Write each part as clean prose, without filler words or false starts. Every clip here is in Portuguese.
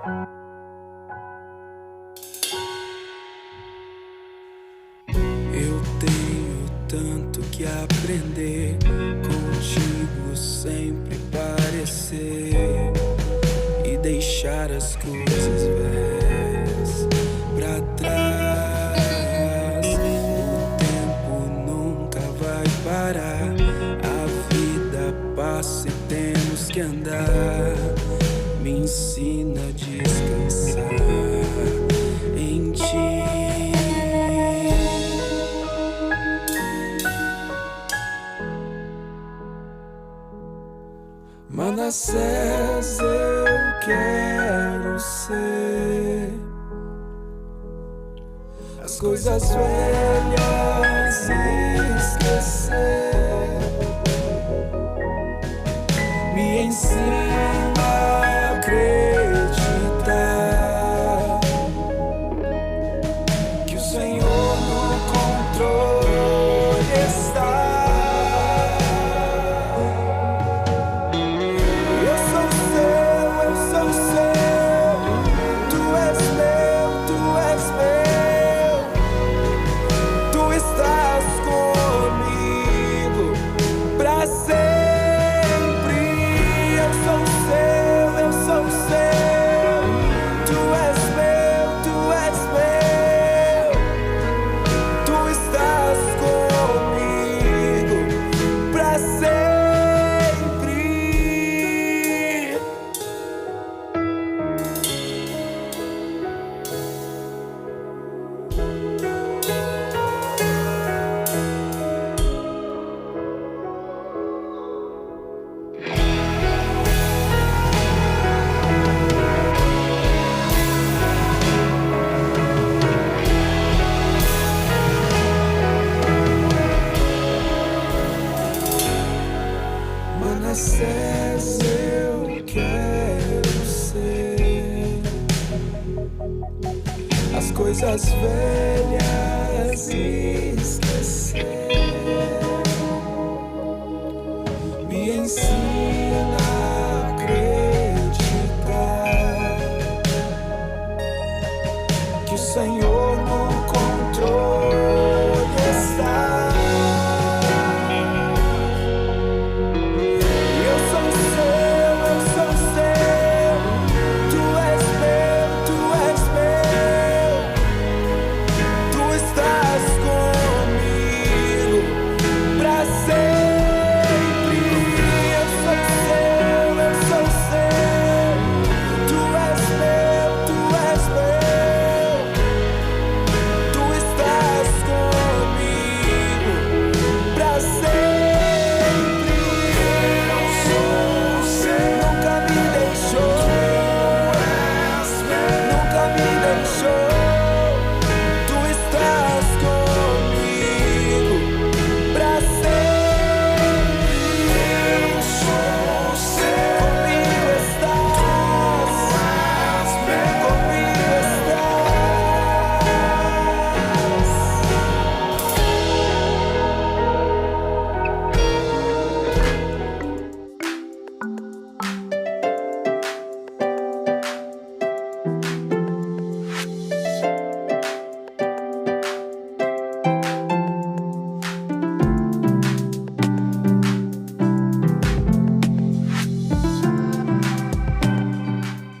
Eu tenho tanto que aprender, contigo sempre parecer e deixar as coisas velhas pra trás. O tempo nunca vai parar, a vida passa e temos que andar. Me ensina a descansar em ti. Manassés eu quero ser, as coisas velhas esquecer. Me ensina a acreditar que o Senhor no controle está. Manassés eu quero ser, as coisas velhas esquecer. Me ensina a acreditar que o Senhor no controle está.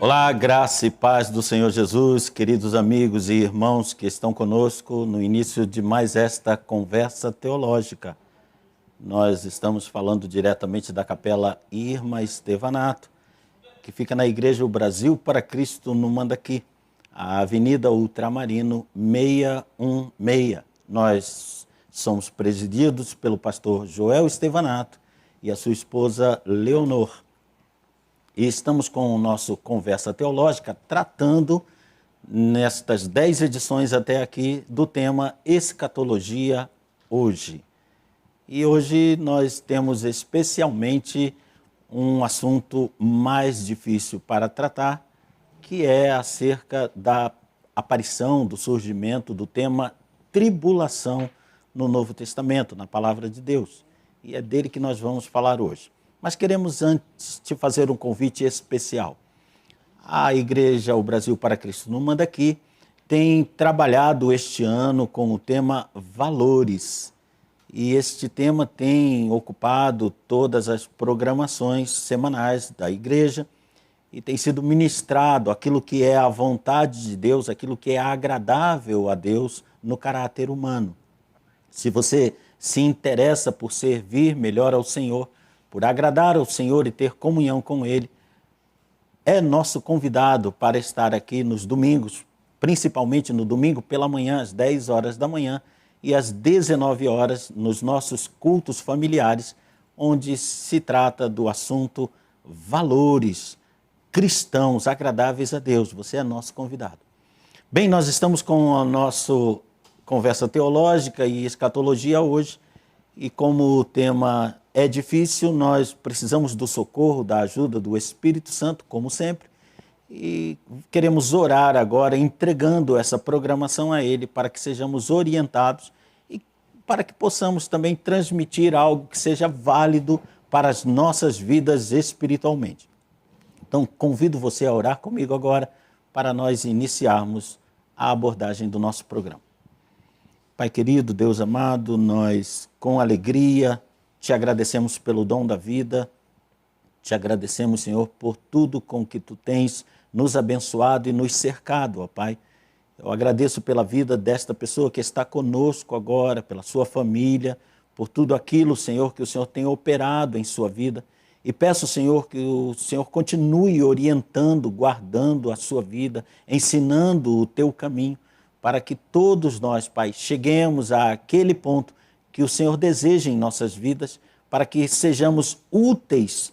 Olá, graça e paz do Senhor Jesus, queridos amigos e irmãos que estão conosco no início de mais esta conversa teológica. Nós estamos falando diretamente da Capela Irma Estevanato, que fica na Igreja Brasil para Cristo no Mandaqui, a Avenida Ultramarino 616. Nós somos presididos pelo pastor Joel Estevanato e a sua esposa Leonor. E estamos com o nosso Conversa Teológica tratando, nestas 10 edições até aqui, do tema Escatologia Hoje. E hoje nós temos especialmente um assunto mais difícil para tratar, que é acerca da aparição, do surgimento do tema tribulação no Novo Testamento, na Palavra de Deus. E é dele que nós vamos falar hoje. Mas queremos antes te fazer um convite especial. A Igreja O Brasil para Cristo não manda aqui tem trabalhado este ano com o tema valores. E este tema tem ocupado todas as programações semanais da igreja e tem sido ministrado aquilo que é a vontade de Deus, aquilo que é agradável a Deus no caráter humano. Se você se interessa por servir melhor ao Senhor, por agradar ao Senhor e ter comunhão com Ele, é nosso convidado para estar aqui nos domingos, principalmente no domingo pela manhã, às 10 horas da manhã, e às 19 horas, nos nossos cultos familiares, onde se trata do assunto valores cristãos agradáveis a Deus. Você é nosso convidado. Bem, nós estamos com a nossa conversa teológica e escatologia hoje, e como o tema é difícil, nós precisamos do socorro, da ajuda do Espírito Santo, como sempre, e queremos orar agora, entregando essa programação a Ele, para que sejamos orientados e para que possamos também transmitir algo que seja válido para as nossas vidas espiritualmente. Então, convido você a orar comigo agora, para nós iniciarmos a abordagem do nosso programa. Pai querido, Deus amado, nós com alegria te agradecemos pelo dom da vida, te agradecemos, Senhor, por tudo com que tu tens nos abençoado e nos cercado, ó Pai. Eu agradeço pela vida desta pessoa que está conosco agora, pela sua família, por tudo aquilo, Senhor, que o Senhor tem operado em sua vida. E peço, Senhor, que o Senhor continue orientando, guardando a sua vida, ensinando o teu caminho, para que todos nós, Pai, cheguemos àquele ponto que o Senhor deseja em nossas vidas, para que sejamos úteis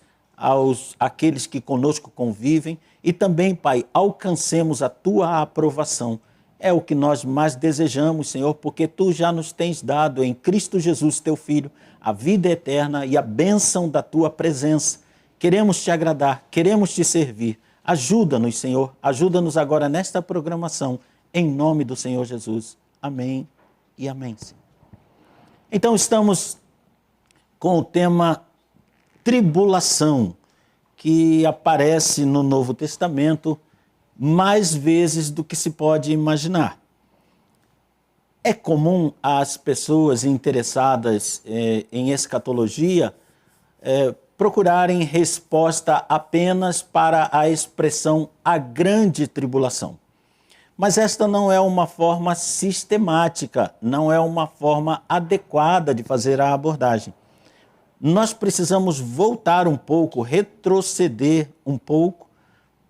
àqueles que conosco convivem e também, Pai, alcancemos a Tua aprovação. É o que nós mais desejamos, Senhor, porque Tu já nos tens dado em Cristo Jesus, Teu Filho, a vida eterna e a bênção da Tua presença. Queremos Te agradar, queremos Te servir. Ajuda-nos, Senhor, ajuda-nos agora nesta programação, em nome do Senhor Jesus. Amém e amém, Senhor. Então, estamos com o tema tribulação, que aparece no Novo Testamento mais vezes do que se pode imaginar. É comum as pessoas interessadas em escatologia procurarem resposta apenas para a expressão a grande tribulação. Mas esta não é uma forma sistemática, não é uma forma adequada de fazer a abordagem. Nós precisamos voltar um pouco, retroceder um pouco,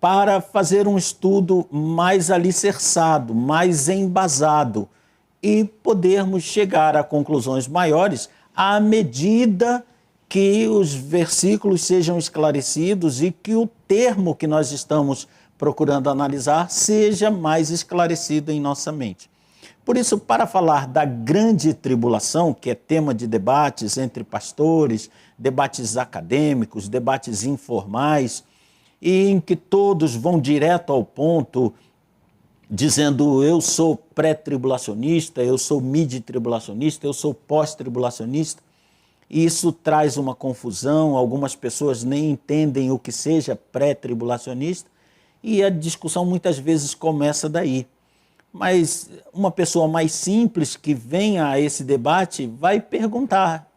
para fazer um estudo mais alicerçado, mais embasado, e podermos chegar a conclusões maiores à medida que os versículos sejam esclarecidos e que o termo que nós estamos procurando analisar seja mais esclarecido em nossa mente. Por isso, para falar da grande tribulação, que é tema de debates entre pastores, debates acadêmicos, debates informais, e em que todos vão direto ao ponto, dizendo eu sou pré-tribulacionista, eu sou mid-tribulacionista, eu sou pós-tribulacionista, e isso traz uma confusão, algumas pessoas nem entendem o que seja pré-tribulacionista, e a discussão muitas vezes começa daí. Mas uma pessoa mais simples que venha a esse debate vai perguntar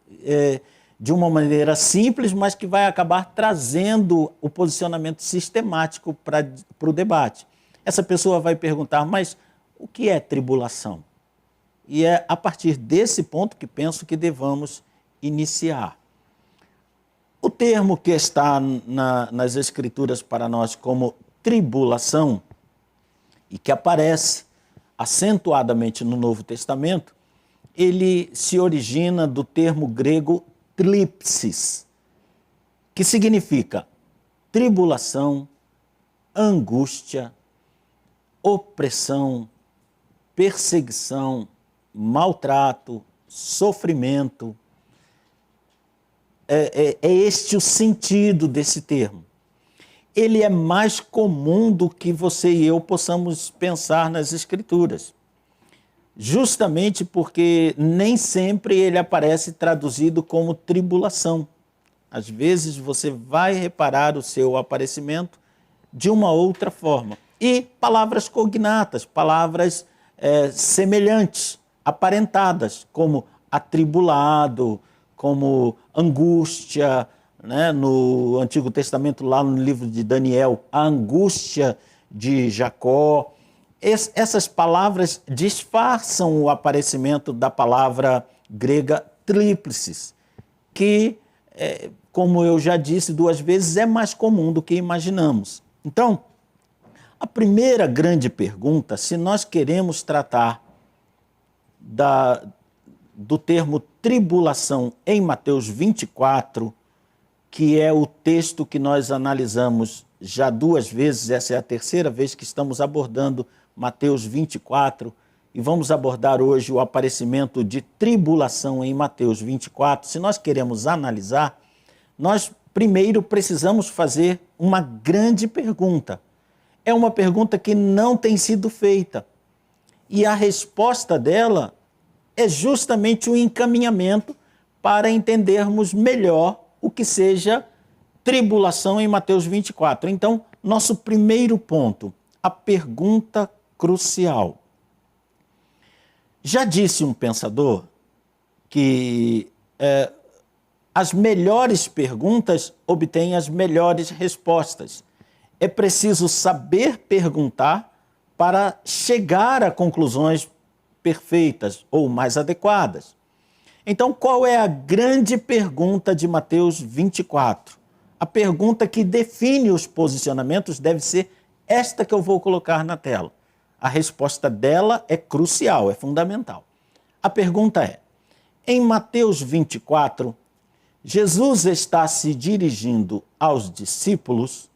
de uma maneira simples, mas que vai acabar trazendo o posicionamento sistemático para o debate. Essa pessoa vai perguntar, mas o que é tribulação? E é a partir desse ponto que penso que devamos iniciar. O termo que está nas Escrituras para nós como tribulação, e que aparece acentuadamente no Novo Testamento, ele se origina do termo grego thlipsis, que significa tribulação, angústia, opressão, perseguição, maltrato, sofrimento. É este o sentido desse termo. Ele é mais comum do que você e eu possamos pensar nas Escrituras. Justamente porque nem sempre ele aparece traduzido como tribulação. Às vezes você vai reparar o seu aparecimento de uma outra forma. E palavras cognatas, palavras semelhantes, aparentadas, como atribulado, como angústia, né? No Antigo Testamento, lá no livro de Daniel, a angústia de Jacó. Essas palavras disfarçam o aparecimento da palavra grega tríplices, que, como eu já disse 2 vezes, é mais comum do que imaginamos. Então, a primeira grande pergunta, se nós queremos tratar do termo tribulação em Mateus 24, que é o texto que nós analisamos já 2 vezes, essa é a 3ª vez que estamos abordando Mateus 24, e vamos abordar hoje o aparecimento de tribulação em Mateus 24. Se nós queremos analisar, nós primeiro precisamos fazer uma grande pergunta. É uma pergunta que não tem sido feita. E a resposta dela é justamente o encaminhamento para entendermos melhor o que seja tribulação em Mateus 24. Então, nosso primeiro ponto, a pergunta crucial. Já disse um pensador que as melhores perguntas obtêm as melhores respostas. É preciso saber perguntar para chegar a conclusões perfeitas ou mais adequadas. Então, qual é a grande pergunta de Mateus 24? A pergunta que define os posicionamentos deve ser esta que eu vou colocar na tela. A resposta dela é crucial, é fundamental. A pergunta é: em Mateus 24, Jesus está se dirigindo aos discípulos,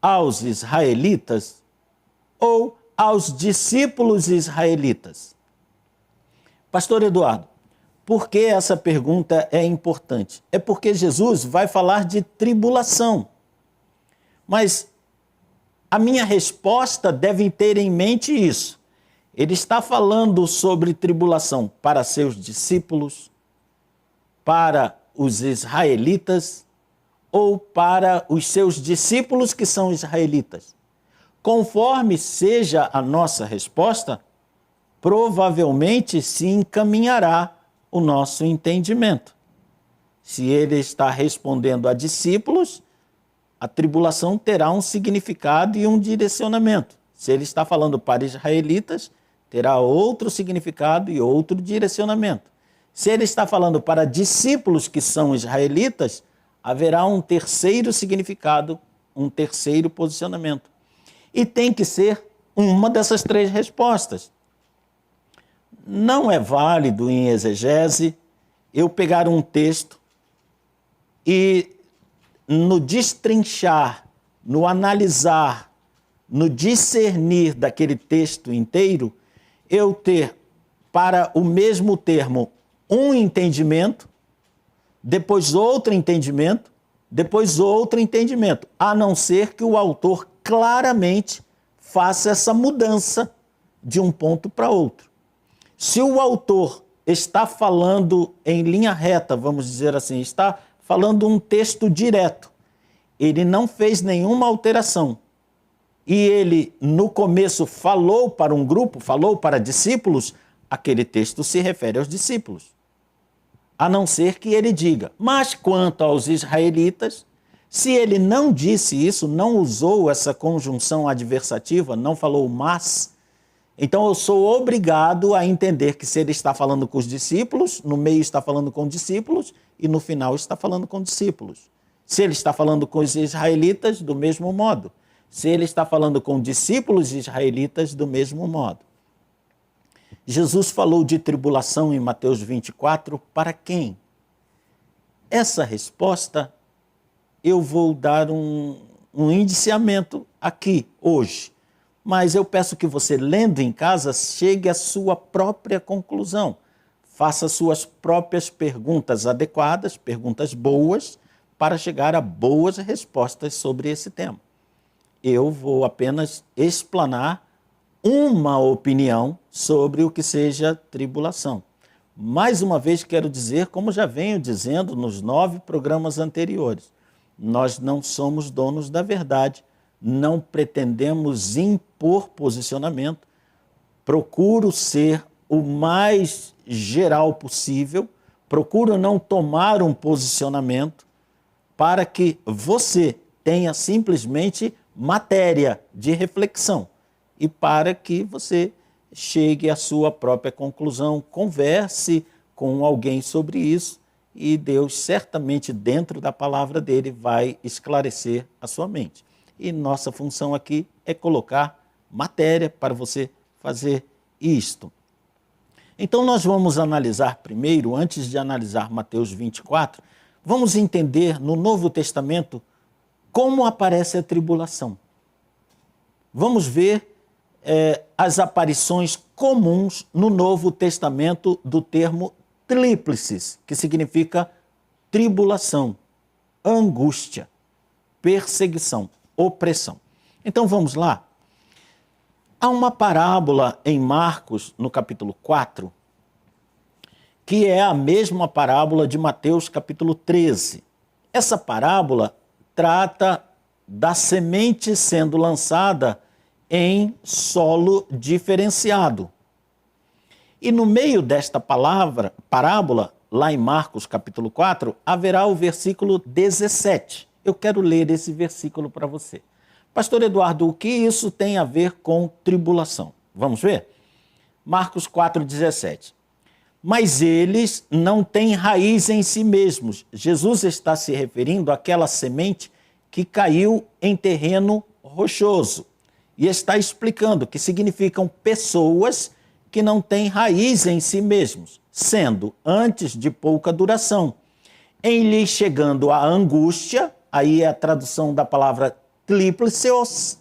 aos israelitas ou aos discípulos israelitas? Pastor Eduardo, por que essa pergunta é importante? É porque Jesus vai falar de tribulação. Mas a minha resposta deve ter em mente isso. Ele está falando sobre tribulação para seus discípulos, para os israelitas ou para os seus discípulos que são israelitas. Conforme seja a nossa resposta, provavelmente se encaminhará o nosso entendimento. Se ele está respondendo a discípulos, a tribulação terá um significado e um direcionamento. Se ele está falando para israelitas, terá outro significado e outro direcionamento. Se ele está falando para discípulos que são israelitas, haverá um terceiro significado, um terceiro posicionamento. E tem que ser uma dessas 3 respostas. Não é válido em exegese eu pegar um texto e no destrinchar, no analisar, no discernir daquele texto inteiro, eu ter para o mesmo termo um entendimento, depois outro entendimento, depois outro entendimento, a não ser que o autor claramente faça essa mudança de um ponto para outro. Se o autor está falando em linha reta, vamos dizer assim, está falando um texto direto, ele não fez nenhuma alteração, e ele no começo falou para um grupo, falou para discípulos, aquele texto se refere aos discípulos. A não ser que ele diga, mas quanto aos israelitas, se ele não disse isso, não usou essa conjunção adversativa, não falou mas, então eu sou obrigado a entender que se ele está falando com os discípulos, no meio está falando com discípulos e no final está falando com discípulos. Se ele está falando com os israelitas, do mesmo modo. Se ele está falando com discípulos israelitas, do mesmo modo. Jesus falou de tribulação em Mateus 24 para quem? Essa resposta eu vou dar um indiciamento aqui, hoje. Mas eu peço que você, lendo em casa, chegue à sua própria conclusão. Faça suas próprias perguntas adequadas, perguntas boas, para chegar a boas respostas sobre esse tema. Eu vou apenas explanar uma opinião sobre o que seja tribulação. Mais uma vez quero dizer, como já venho dizendo nos 9 programas anteriores, nós não somos donos da verdade, não pretendemos impor posicionamento, procuro ser o mais geral possível, procuro não tomar um posicionamento para que você tenha simplesmente matéria de reflexão e para que você chegue à sua própria conclusão, converse com alguém sobre isso e Deus certamente dentro da palavra dele vai esclarecer a sua mente. E nossa função aqui é colocar matéria para você fazer isto. Então nós vamos analisar primeiro, antes de analisar Mateus 24, vamos entender no Novo Testamento como aparece a tribulação. Vamos ver as aparições comuns no Novo Testamento do termo tríplices, que significa tribulação, angústia, perseguição, opressão. Então vamos lá. Há uma parábola em Marcos, no capítulo 4, que é a mesma parábola de Mateus, capítulo 13. Essa parábola trata da semente sendo lançada em solo diferenciado. E no meio desta parábola, lá em Marcos capítulo 4, haverá o versículo 17. Eu quero ler esse versículo para você. Pastor Eduardo, o que isso tem a ver com tribulação? Vamos ver? Marcos 4,17. Mas eles não têm raiz em si mesmos. Jesus está se referindo àquela semente que caiu em terreno rochoso. E está explicando que significam pessoas que não têm raiz em si mesmos, sendo antes de pouca duração. Em lhe chegando a angústia, aí é a tradução da palavra trípliceos,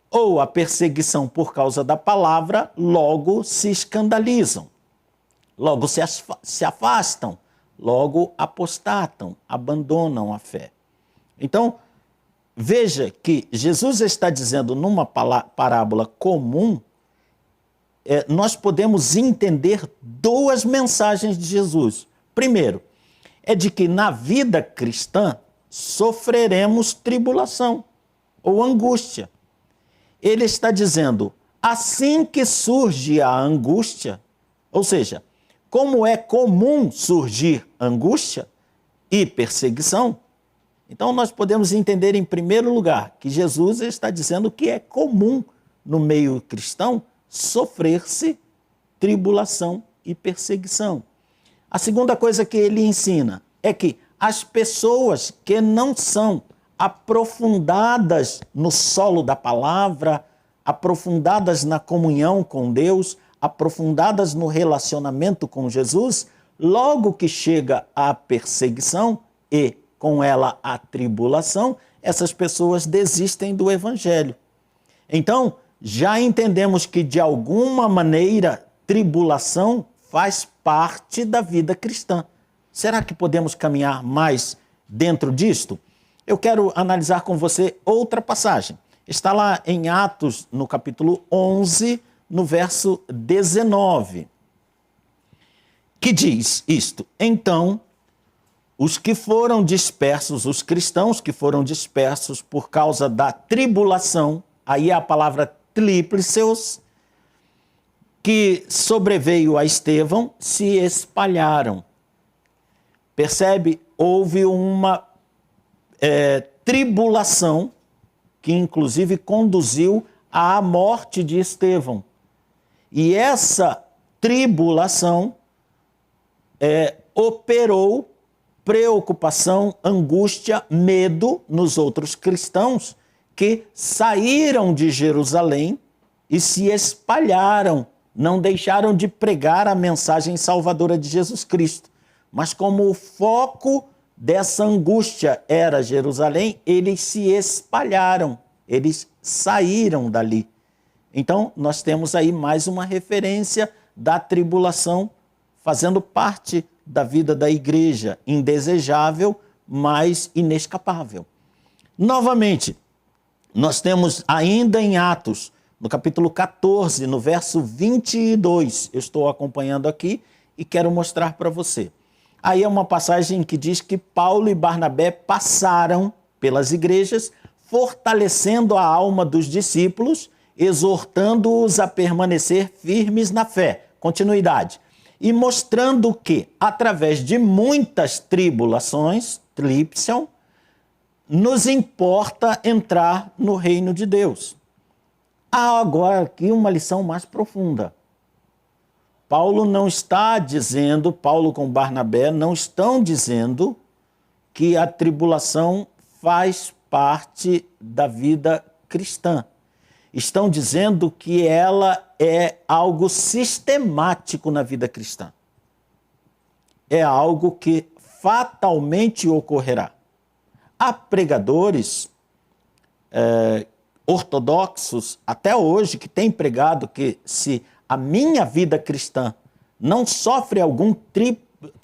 ou a perseguição por causa da palavra, logo se escandalizam, logo se afastam, logo apostatam, abandonam a fé. Então, veja que Jesus está dizendo numa parábola comum, nós podemos entender duas mensagens de Jesus. Primeiro, é de que na vida cristã sofreremos tribulação ou angústia. Ele está dizendo, assim que surge a angústia, ou seja, como é comum surgir angústia e perseguição, então nós podemos entender em primeiro lugar que Jesus está dizendo que é comum no meio cristão sofrer-se tribulação e perseguição. A segunda coisa que ele ensina é que as pessoas que não são aprofundadas no solo da palavra, aprofundadas na comunhão com Deus, aprofundadas no relacionamento com Jesus, logo que chega a perseguição e com ela a tribulação, essas pessoas desistem do evangelho. Então, já entendemos que de alguma maneira tribulação faz parte da vida cristã. Será que podemos caminhar mais dentro disto? Eu quero analisar com você outra passagem. Está lá em Atos, no capítulo 11, no verso 19, que diz isto: então, os que foram dispersos, os cristãos que foram dispersos por causa da tribulação, aí é a palavra trípliceos, que sobreveio a Estevão, se espalharam. Percebe? Houve uma tribulação que inclusive conduziu à morte de Estevão. E essa tribulação operou preocupação, angústia, medo nos outros cristãos que saíram de Jerusalém e se espalharam, não deixaram de pregar a mensagem salvadora de Jesus Cristo. Mas como o foco dessa angústia era Jerusalém, eles se espalharam, eles saíram dali. Então, nós temos aí mais uma referência da tribulação fazendo parte da vida da igreja, indesejável, mas inescapável. Novamente, nós temos ainda em Atos, no capítulo 14, no verso 22, eu estou acompanhando aqui e quero mostrar para você. Aí é uma passagem que diz que Paulo e Barnabé passaram pelas igrejas, fortalecendo a alma dos discípulos, exortando-os a permanecer firmes na fé. Continuidade. E mostrando que, através de muitas tribulações, tripsion, nos importa entrar no reino de Deus. Há agora aqui uma lição mais profunda. Paulo não está dizendo, Paulo com Barnabé não estão dizendo que a tribulação faz parte da vida cristã. Estão dizendo que ela é algo sistemático na vida cristã. É algo que fatalmente ocorrerá. Há pregadores ortodoxos, até hoje, que têm pregado que se a minha vida cristã não sofre algum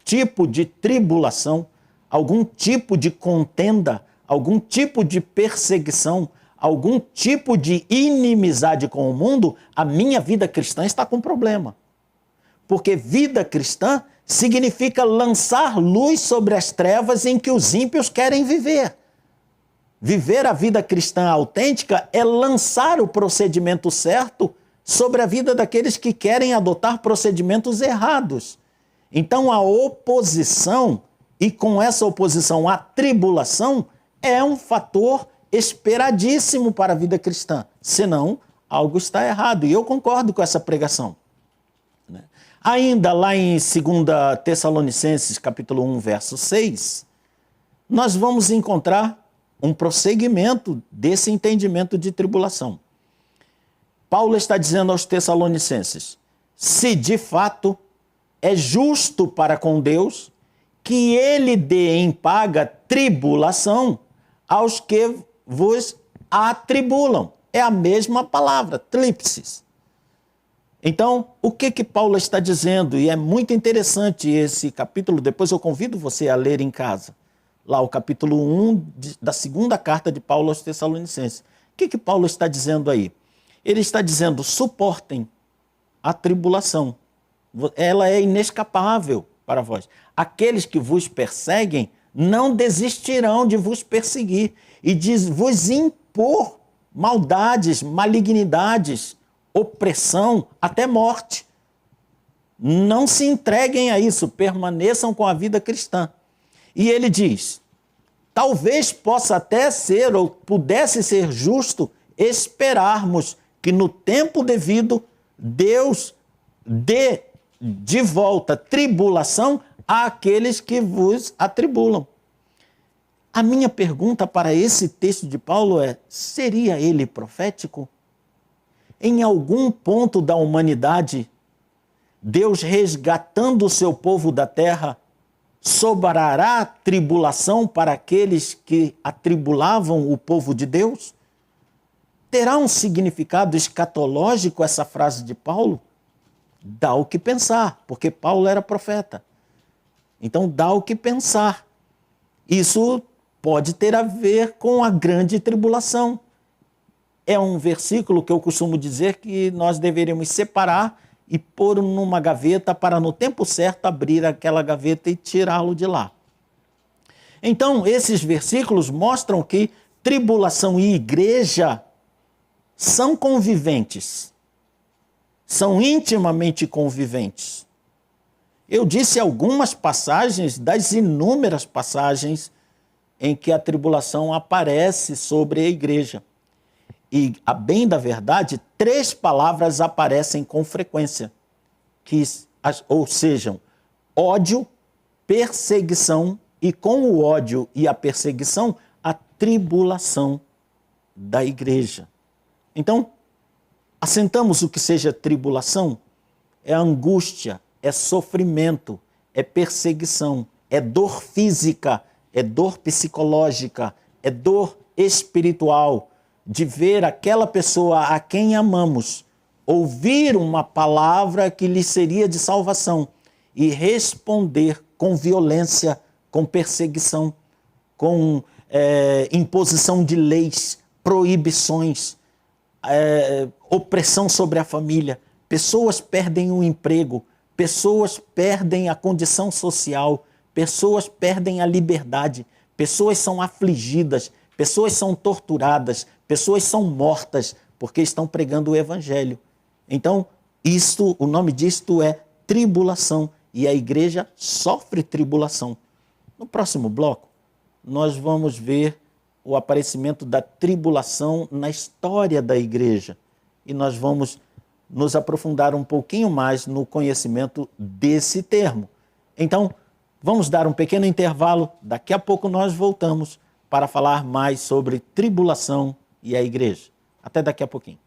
tipo de tribulação, algum tipo de contenda, algum tipo de perseguição, algum tipo de inimizade com o mundo, a minha vida cristã está com problema. Porque vida cristã significa lançar luz sobre as trevas em que os ímpios querem viver. Viver a vida cristã autêntica é lançar o procedimento certo sobre a vida daqueles que querem adotar procedimentos errados. Então a oposição, e com essa oposição a tribulação, é um fator esperadíssimo para a vida cristã. Senão, algo está errado. E eu concordo com essa pregação. Ainda lá em 2 Tessalonicenses, capítulo 1, verso 6, nós vamos encontrar um prosseguimento desse entendimento de tribulação. Paulo está dizendo aos Tessalonicenses, se de fato é justo para com Deus que ele dê em paga tribulação aos que vos atribulam. É a mesma palavra, trípsis. Então, o que Paulo está dizendo? E é muito interessante esse capítulo, depois eu convido você a ler em casa. Lá o capítulo 1 da segunda carta de Paulo aos Tessalonicenses. O que Paulo está dizendo aí? Ele está dizendo, suportem a tribulação. Ela é inescapável para vós. Aqueles que vos perseguem não desistirão de vos perseguir e de vos impor maldades, malignidades, opressão, até morte. Não se entreguem a isso, permaneçam com a vida cristã. E ele diz, talvez possa até ser ou pudesse ser justo esperarmos que no tempo devido Deus dê de volta tribulação àqueles que vos atribulam. A minha pergunta para esse texto de Paulo é, seria ele profético? Em algum ponto da humanidade, Deus resgatando o seu povo da terra, sobrará tribulação para aqueles que atribulavam o povo de Deus? Terá um significado escatológico essa frase de Paulo? Dá o que pensar, porque Paulo era profeta. Então dá o que pensar. Isso pode ter a ver com a grande tribulação. É um versículo que eu costumo dizer que nós deveríamos separar e pôr numa gaveta para no tempo certo abrir aquela gaveta e tirá-lo de lá. Então, esses versículos mostram que tribulação e igreja são conviventes, são intimamente conviventes. Eu disse algumas passagens das inúmeras passagens em que a tribulação aparece sobre a igreja. E, a bem da verdade, 3 palavras aparecem com frequência, ou sejam, ódio, perseguição e com o ódio e a perseguição, a tribulação da igreja. Então, assentamos o que seja tribulação, é angústia, é sofrimento, é perseguição, é dor física, é dor psicológica, é dor espiritual, de ver aquela pessoa a quem amamos ouvir uma palavra que lhe seria de salvação e responder com violência, com perseguição, com imposição de leis, proibições, opressão sobre a família. Pessoas perdem o emprego, pessoas perdem a condição social, pessoas perdem a liberdade, pessoas são afligidas, pessoas são torturadas, pessoas são mortas porque estão pregando o evangelho. Então, o nome disto é tribulação, e a igreja sofre tribulação. No próximo bloco, nós vamos ver o aparecimento da tribulação na história da igreja. E nós vamos nos aprofundar um pouquinho mais no conhecimento desse termo. Então, vamos dar um pequeno intervalo. Daqui a pouco nós voltamos para falar mais sobre tribulação e a igreja. Até daqui a pouquinho.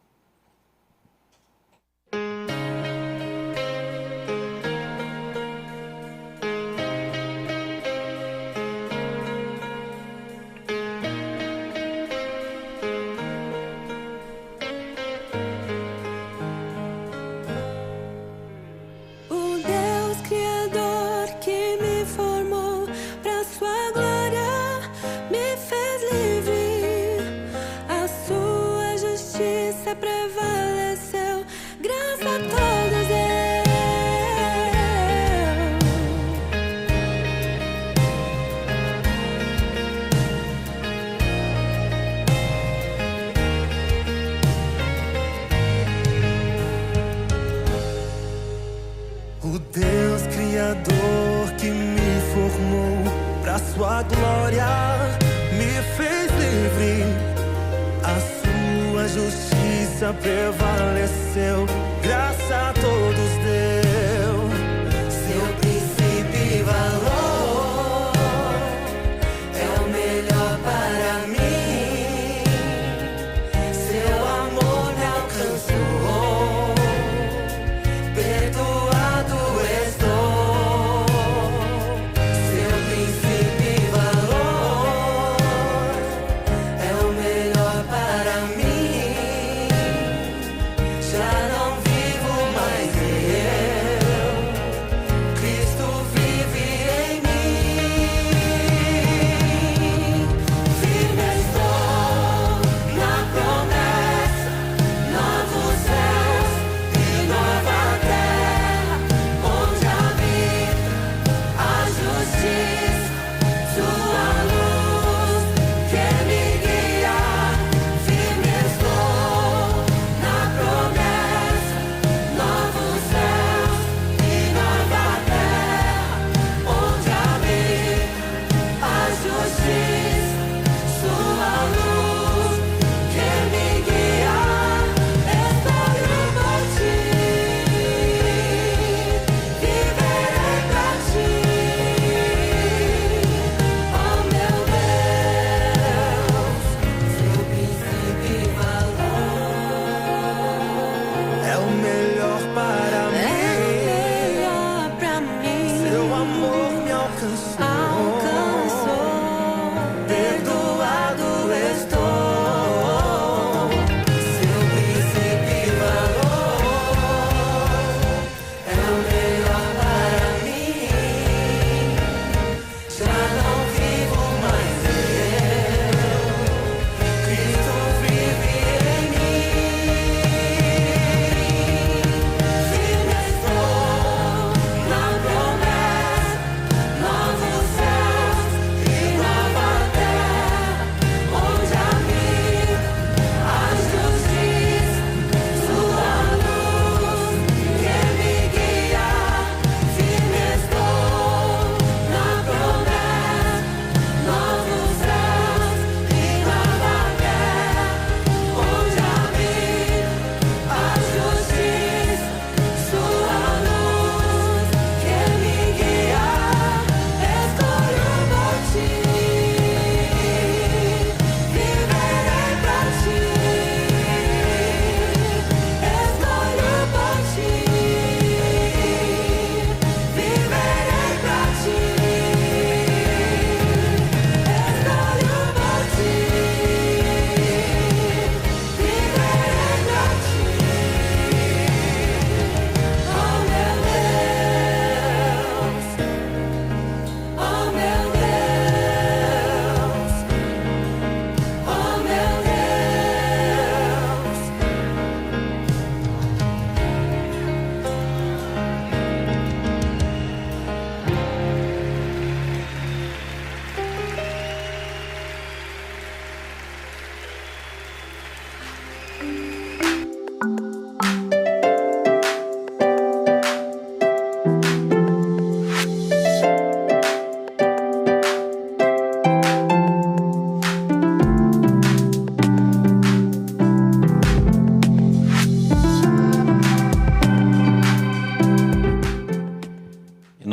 O Deus Criador que me formou pra sua glória me fez livre. A sua justiça prevaleceu, graça a todos deu. Seu princípio e valor é o melhor para mim. Seu amor me alcançou, perdoado estou. Seu princípio e valor é o melhor para mim. Já não vivo mais eu, Cristo vive em mim. Firme estou na promessa, novos céus e nova terra, onde habita a justiça, sua luz que me guia. Firme estou na promessa,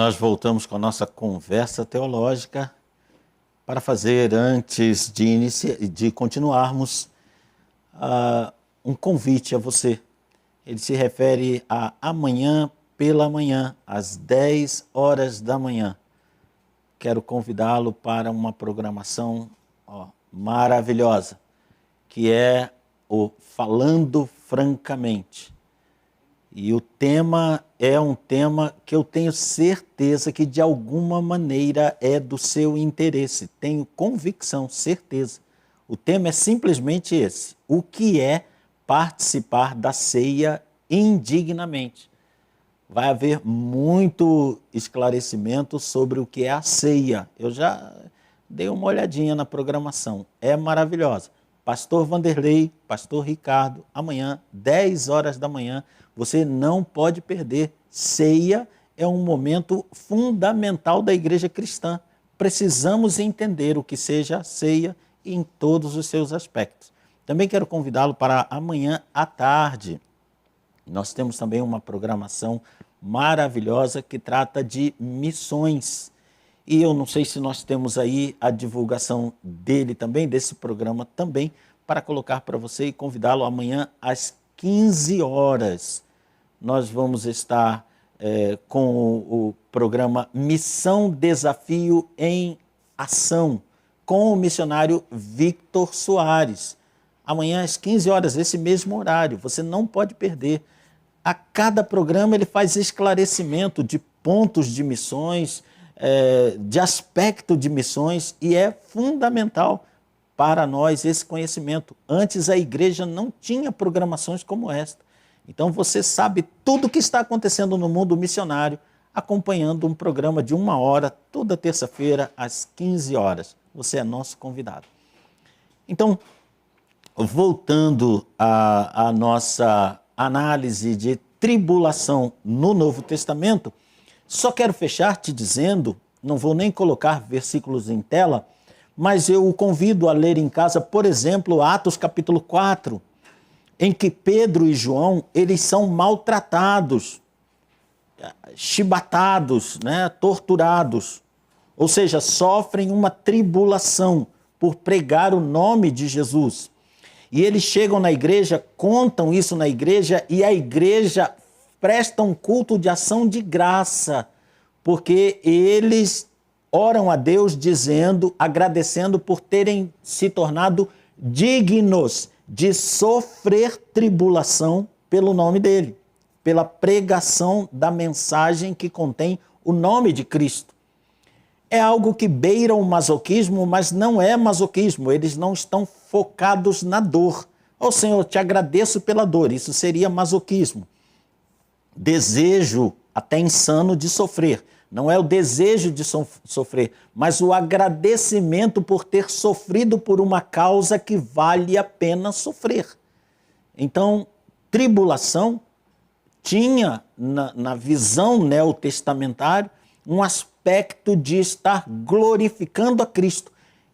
nós voltamos com a nossa conversa teológica para fazer, antes de continuarmos, um convite a você. Ele se refere a amanhã pela manhã, às 10 horas da manhã. Quero convidá-lo para uma programação maravilhosa, que é o Falando Francamente. E o tema é um tema que eu tenho certeza que de alguma maneira é do seu interesse. Tenho convicção, certeza. O tema é simplesmente esse: o que é participar da ceia indignamente? Vai haver muito esclarecimento sobre o que é a ceia. Eu já dei uma olhadinha na programação. É maravilhosa. Pastor Vanderlei, Pastor Ricardo, amanhã, 10 horas da manhã, você não pode perder. Ceia é um momento fundamental da igreja cristã. Precisamos entender o que seja a ceia em todos os seus aspectos. Também quero convidá-lo para amanhã à tarde. Nós temos também uma programação maravilhosa que trata de missões. E eu não sei se nós temos aí a divulgação dele também, desse programa também, para colocar para você e convidá-lo amanhã às 15 horas. Nós vamos estar com o programa Missão Desafio em Ação, com o missionário Victor Soares. Amanhã às 15 horas, esse mesmo horário, você não pode perder. A cada programa ele faz esclarecimento de pontos de missões, de aspecto de missões, e é fundamental para nós esse conhecimento. Antes a igreja não tinha programações como esta. Então você sabe tudo o que está acontecendo no mundo missionário acompanhando um programa de 1 hora, toda terça-feira, às 15 horas. Você é nosso convidado. Então, voltando à nossa análise de tribulação no Novo Testamento, só quero fechar te dizendo, não vou nem colocar versículos em tela, mas eu o convido a ler em casa, por exemplo, Atos capítulo 4, em que Pedro e João, eles são maltratados, chibatados, torturados, ou seja, sofrem uma tribulação por pregar o nome de Jesus. E eles chegam na igreja, contam isso na igreja, e a igreja presta um culto de ação de graça, porque eles oram a Deus dizendo, agradecendo por terem se tornado dignos de sofrer tribulação pelo nome dele, pela pregação da mensagem que contém o nome de Cristo. É algo que beira o masoquismo, mas não é masoquismo, eles não estão focados na dor. Ó Senhor, te agradeço pela dor, isso seria masoquismo. Desejo até insano de sofrer. Não é o desejo de sofrer, mas o agradecimento por ter sofrido por uma causa que vale a pena sofrer. Então, tribulação tinha, na visão neotestamentária, um aspecto de estar glorificando a Cristo.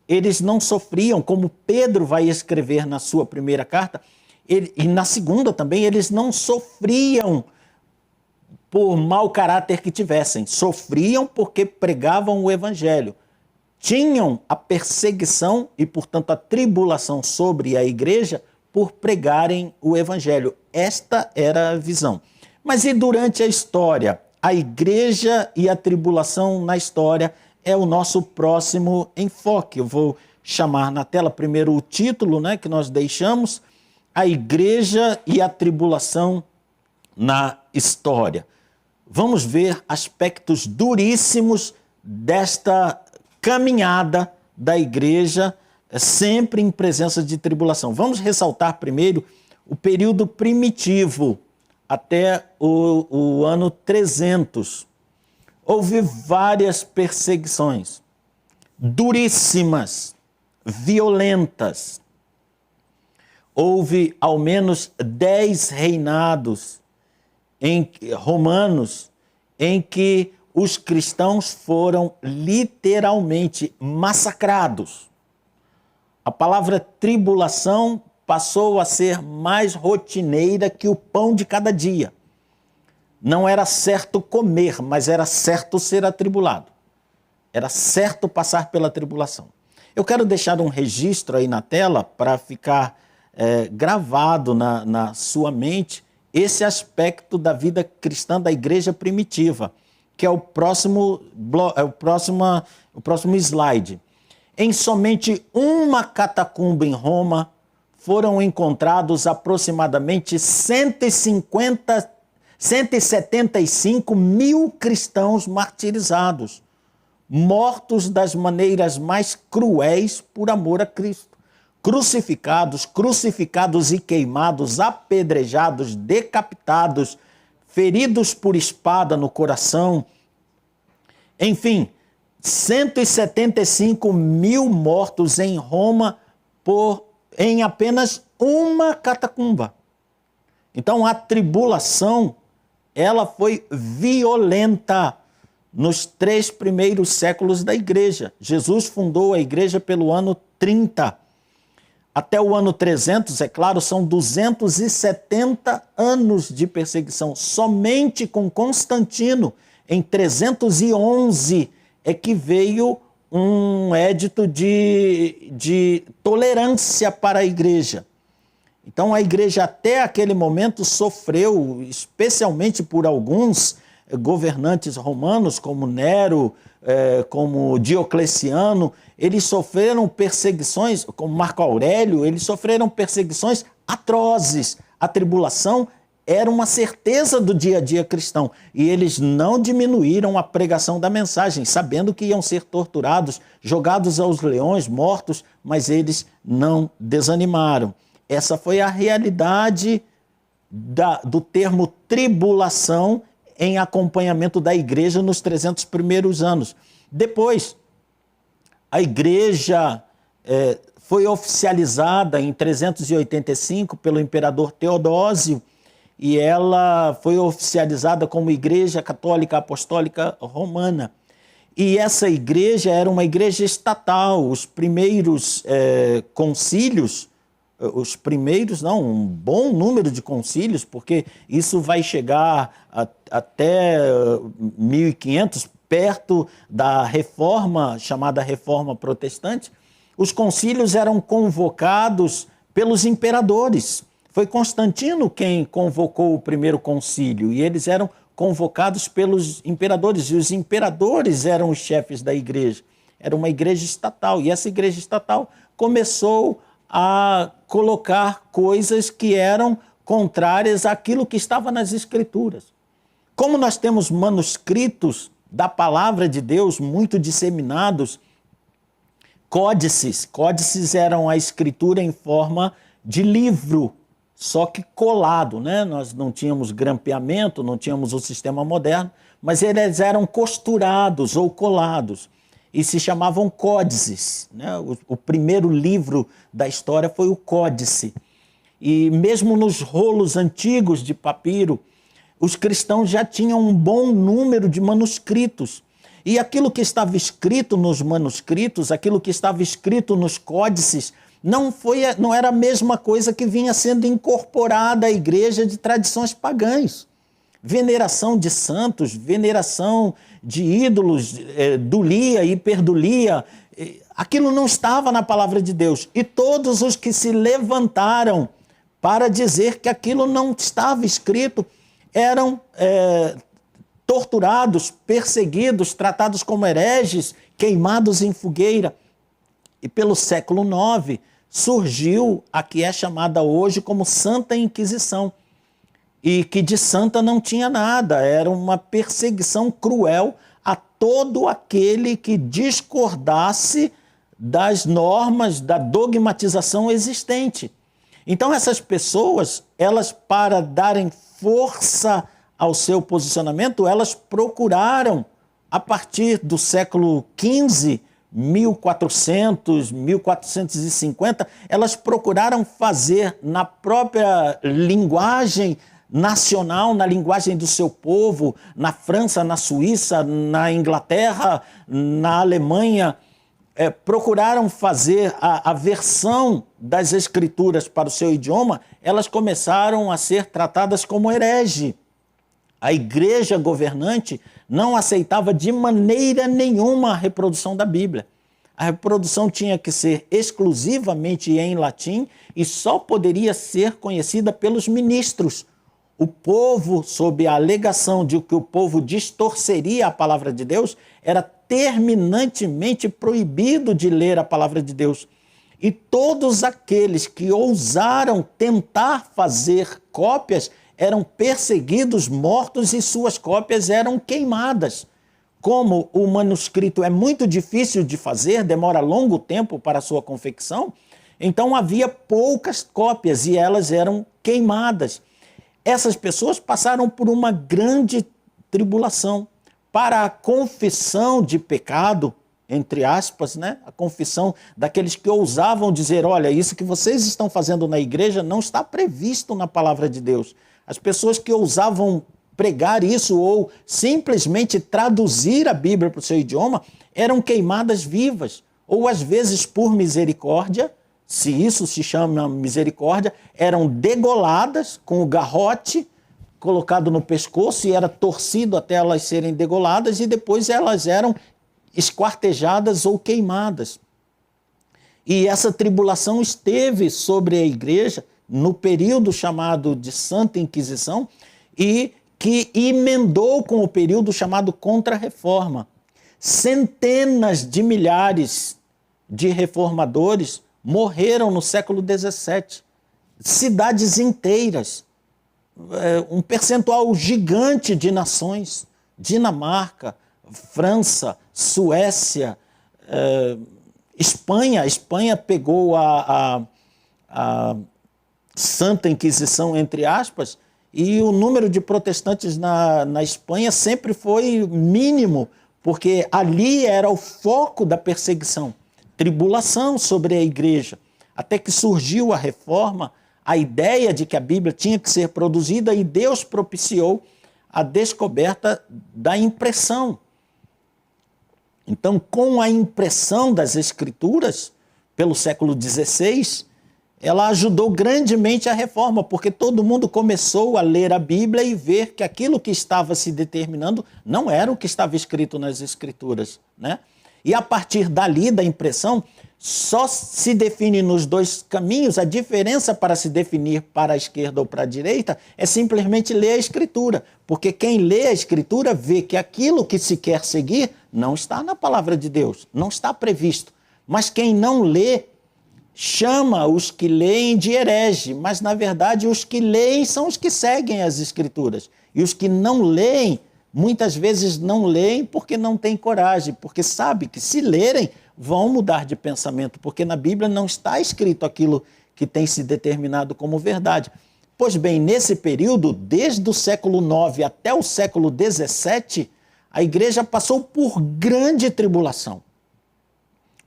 Eles não sofriam, como Pedro vai escrever na sua primeira carta, e na segunda também, eles não sofriam por mau caráter que tivessem, sofriam porque pregavam o evangelho. Tinham a perseguição e, portanto, a tribulação sobre a igreja por pregarem o evangelho. Esta era a visão. Mas e durante a história? A igreja e a tribulação na história é o nosso próximo enfoque. Eu vou chamar na tela primeiro o título, que nós deixamos, A Igreja e a Tribulação na História. Vamos ver aspectos duríssimos desta caminhada da igreja, sempre em presença de tribulação. Vamos ressaltar primeiro o período primitivo, até o ano 300. Houve várias perseguições, duríssimas, violentas. Houve ao menos 10 reinados romanos em que os cristãos foram literalmente massacrados. A palavra tribulação passou a ser mais rotineira que o pão de cada dia. Não era certo comer, mas era certo ser atribulado. Era certo passar pela tribulação. Eu quero deixar um registro aí na tela para ficar gravado na sua mente esse aspecto da vida cristã da igreja primitiva, que é o próximo slide. Em somente uma catacumba em Roma foram encontrados aproximadamente 175 mil cristãos martirizados, mortos das maneiras mais cruéis por amor a Cristo. Crucificados e queimados, apedrejados, decapitados, feridos por espada no coração. Enfim, 175 mil mortos em Roma em apenas uma catacumba. Então a tribulação, ela foi violenta nos 3 primeiros séculos da igreja. Jesus fundou a igreja pelo ano 30. Até o ano 300, é claro, são 270 anos de perseguição. Somente com Constantino, em 311, é que veio um édito de tolerância para a igreja. Então a igreja até aquele momento sofreu, especialmente por alguns governantes romanos, como Nero, como Diocleciano, eles sofreram perseguições, como Marco Aurélio, eles sofreram perseguições atrozes. A tribulação era uma certeza do dia a dia cristão. E eles não diminuíram a pregação da mensagem, sabendo que iam ser torturados, jogados aos leões, mortos, mas eles não desanimaram. Essa foi a realidade do termo tribulação em acompanhamento da igreja nos 300 primeiros anos. Depois, a igreja foi oficializada em 385 pelo imperador Teodósio, e ela foi oficializada como Igreja Católica Apostólica Romana. E essa igreja era uma igreja estatal. Os primeiros concílios, um bom número de concílios, porque isso vai chegar até 1500, perto da reforma, chamada Reforma Protestante. Os concílios eram convocados pelos imperadores. Foi Constantino quem convocou o primeiro concílio, e eles eram convocados pelos imperadores, e os imperadores eram os chefes da igreja. Era uma igreja estatal, e essa igreja estatal começou a colocar coisas que eram contrárias àquilo que estava nas Escrituras. Como nós temos manuscritos da palavra de Deus muito disseminados, códices eram a escritura em forma de livro, só que colado, né? Nós não tínhamos grampeamento, não tínhamos o sistema moderno, mas eles eram costurados ou colados e se chamavam códices, né? O primeiro livro da história foi o Códice. E mesmo nos rolos antigos de papiro, os cristãos já tinham um bom número de manuscritos. E aquilo que estava escrito nos manuscritos, aquilo que estava escrito nos códices, não era a mesma coisa que vinha sendo incorporada à igreja de tradições pagãs. Veneração de santos, veneração de ídolos, dulia, hiperdulia, aquilo não estava na palavra de Deus. E todos os que se levantaram para dizer que aquilo não estava escrito eram torturados, perseguidos, tratados como hereges, queimados em fogueira. E pelo século IX surgiu a que é chamada hoje como Santa Inquisição, e que de santa não tinha nada, era uma perseguição cruel a todo aquele que discordasse das normas da dogmatização existente. Então essas pessoas, elas, para darem força ao seu posicionamento, elas procuraram, a partir do século XV, 1400, 1450, elas procuraram fazer na própria linguagem nacional, na linguagem do seu povo, na França, na Suíça, na Inglaterra, na Alemanha, procuraram fazer a versão das escrituras para o seu idioma, elas começaram a ser tratadas como herege. A igreja governante não aceitava de maneira nenhuma a reprodução da Bíblia. A reprodução tinha que ser exclusivamente em latim e só poderia ser conhecida pelos ministros. O povo, sob a alegação de que o povo distorceria a palavra de Deus, era terminantemente proibido de ler a palavra de Deus. E todos aqueles que ousaram tentar fazer cópias eram perseguidos, mortos e suas cópias eram queimadas. Como o manuscrito é muito difícil de fazer, demora longo tempo para a sua confecção, então havia poucas cópias e elas eram queimadas. Essas pessoas passaram por uma grande tribulação. Para a confissão de pecado, entre aspas, né? A confissão daqueles que ousavam dizer, olha, isso que vocês estão fazendo na igreja não está previsto na palavra de Deus. As pessoas que ousavam pregar isso ou simplesmente traduzir a Bíblia para o seu idioma eram queimadas vivas, ou às vezes por misericórdia, se isso se chama misericórdia, eram degoladas com o garrote colocado no pescoço e era torcido até elas serem degoladas e depois elas eram esquartejadas ou queimadas. E essa tribulação esteve sobre a igreja no período chamado de Santa Inquisição e que emendou com o período chamado Contra-Reforma. Centenas de milhares de reformadores morreram no século XVII. Cidades inteiras, um percentual gigante de nações, Dinamarca, França, Suécia, Espanha. A Espanha pegou a Santa Inquisição, entre aspas, e o número de protestantes na Espanha sempre foi mínimo, porque ali era o foco da perseguição, tribulação sobre a igreja. Até que surgiu a reforma, a ideia de que a Bíblia tinha que ser produzida e Deus propiciou a descoberta da impressão. Então, com a impressão das Escrituras, pelo século XVI, ela ajudou grandemente a reforma, porque todo mundo começou a ler a Bíblia e ver que aquilo que estava se determinando não era o que estava escrito nas Escrituras, né? E a partir dali, da impressão, só se define nos dois caminhos. A diferença para se definir para a esquerda ou para a direita é simplesmente ler a Escritura, porque quem lê a Escritura vê que aquilo que se quer seguir não está na palavra de Deus, não está previsto. Mas quem não lê chama os que leem de herege, mas na verdade os que leem são os que seguem as Escrituras. E os que não leem, muitas vezes não leem porque não têm coragem, porque sabe que se lerem vão mudar de pensamento, porque na Bíblia não está escrito aquilo que tem se determinado como verdade. Pois bem, nesse período, desde o século IX até o século XVII, a igreja passou por grande tribulação.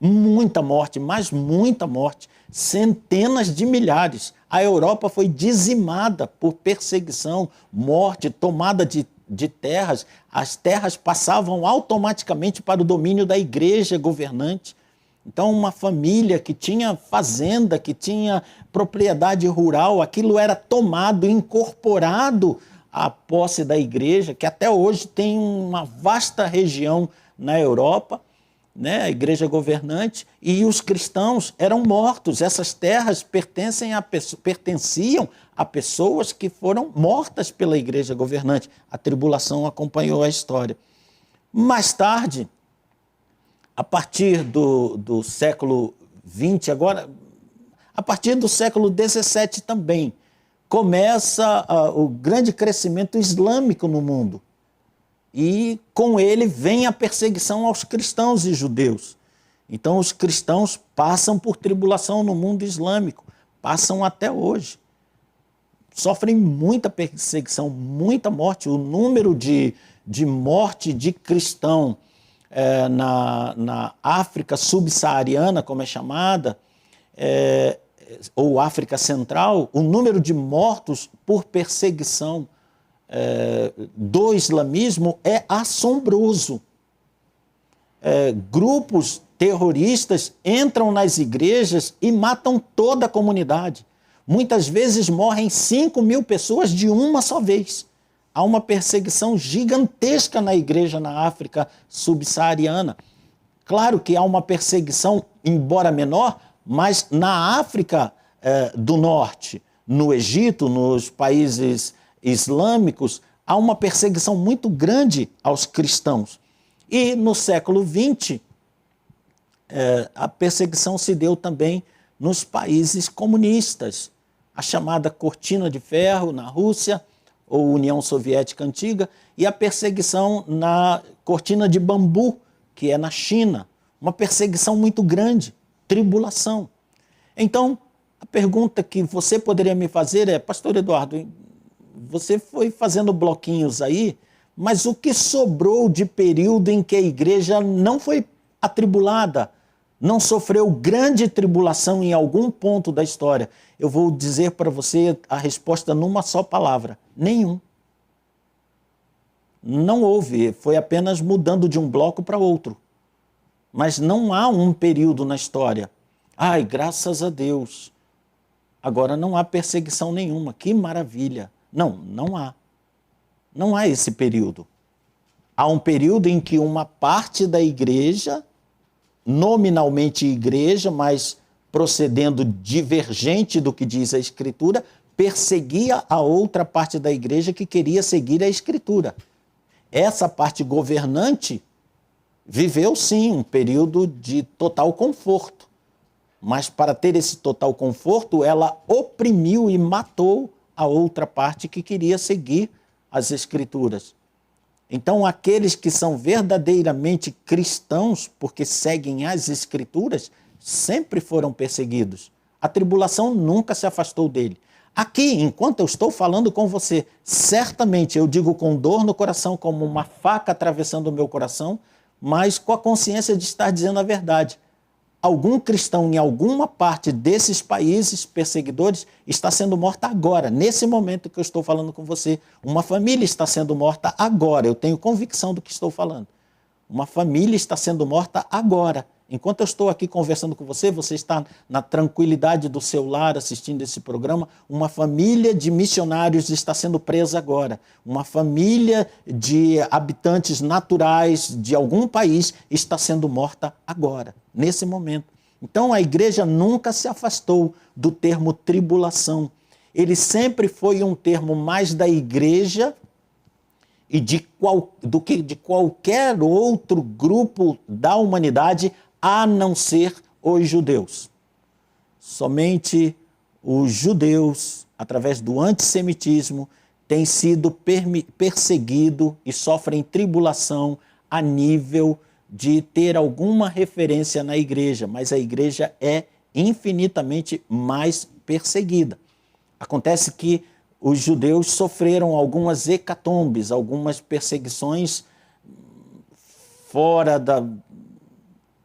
Muita morte, mas muita morte, centenas de milhares. A Europa foi dizimada por perseguição, morte, tomada de terras. As terras passavam automaticamente para o domínio da igreja governante. Então, uma família que tinha fazenda, que tinha propriedade rural, aquilo era tomado, incorporado à posse da igreja, que até hoje tem uma vasta região na Europa, né, a igreja governante, e os cristãos eram mortos. Essas terras pertenciam a pessoas que foram mortas pela igreja governante. A tribulação acompanhou a história. Mais tarde, a partir do século XX, agora, a partir do século XVII também, começa o grande crescimento islâmico no mundo. E com ele vem a perseguição aos cristãos e judeus. Então os cristãos passam por tribulação no mundo islâmico, passam até hoje. Sofrem muita perseguição, muita morte. O número de morte de cristão na África subsaariana, como é chamada, ou África Central, o número de mortos por perseguição do islamismo é assombroso. Grupos terroristas entram nas igrejas e matam toda a comunidade. Muitas vezes morrem 5.000 pessoas de uma só vez. Há uma perseguição gigantesca na igreja na África subsaariana. Claro que há uma perseguição, embora menor, mas na África do Norte, no Egito, nos países islâmicos, há uma perseguição muito grande aos cristãos. E no século XX, a perseguição se deu também nos países comunistas. A chamada Cortina de Ferro na Rússia, ou União Soviética Antiga, e a perseguição na Cortina de Bambu, que é na China. Uma perseguição muito grande, tribulação. Então, a pergunta que você poderia me fazer é, pastor Eduardo, você foi fazendo bloquinhos aí, mas o que sobrou de período em que a igreja não foi atribulada, não sofreu grande tribulação em algum ponto da história? Eu vou dizer para você a resposta numa só palavra: nenhum. Não houve, foi apenas mudando de um bloco para outro. Mas não há um período na história. Ai, graças a Deus, agora não há perseguição nenhuma, que maravilha. Não, não há. Não há esse período. Há um período em que uma parte da igreja, nominalmente igreja, mas procedendo divergente do que diz a Escritura, perseguia a outra parte da igreja que queria seguir a Escritura. Essa parte governante viveu, sim, um período de total conforto. Mas para ter esse total conforto, ela oprimiu e matou a outra parte que queria seguir as Escrituras. Então, aqueles que são verdadeiramente cristãos, porque seguem as Escrituras, sempre foram perseguidos. A tribulação nunca se afastou dele. Aqui, enquanto eu estou falando com você, certamente eu digo com dor no coração, como uma faca atravessando o meu coração, mas com a consciência de estar dizendo a verdade. Algum cristão em alguma parte desses países perseguidores está sendo morta agora, nesse momento que eu estou falando com você. Uma família está sendo morta agora, eu tenho convicção do que estou falando. Uma família está sendo morta agora. Enquanto eu estou aqui conversando com você, você está na tranquilidade do seu lar assistindo esse programa, uma família de missionários está sendo presa agora. Uma família de habitantes naturais de algum país está sendo morta agora, nesse momento. Então a igreja nunca se afastou do termo tribulação. Ele sempre foi um termo mais da igreja e do que de qualquer outro grupo da humanidade, a não ser os judeus. Somente os judeus, através do antissemitismo, têm sido perseguidos e sofrem tribulação a nível de ter alguma referência na igreja, mas a igreja é infinitamente mais perseguida. Acontece que os judeus sofreram algumas hecatombes, algumas perseguições fora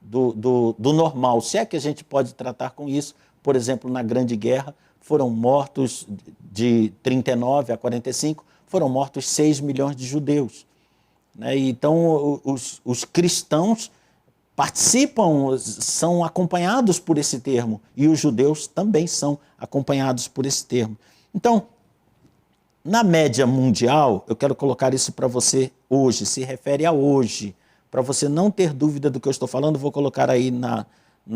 do normal, se é que a gente pode tratar com isso. Por exemplo, na Grande Guerra, foram mortos, de 39 a 45, foram mortos 6 milhões de judeus. Então, os cristãos participam, são acompanhados por esse termo, e os judeus também são acompanhados por esse termo. Então, na média mundial, eu quero colocar isso para você hoje, se refere a hoje. Para você não ter dúvida do que eu estou falando, vou colocar aí na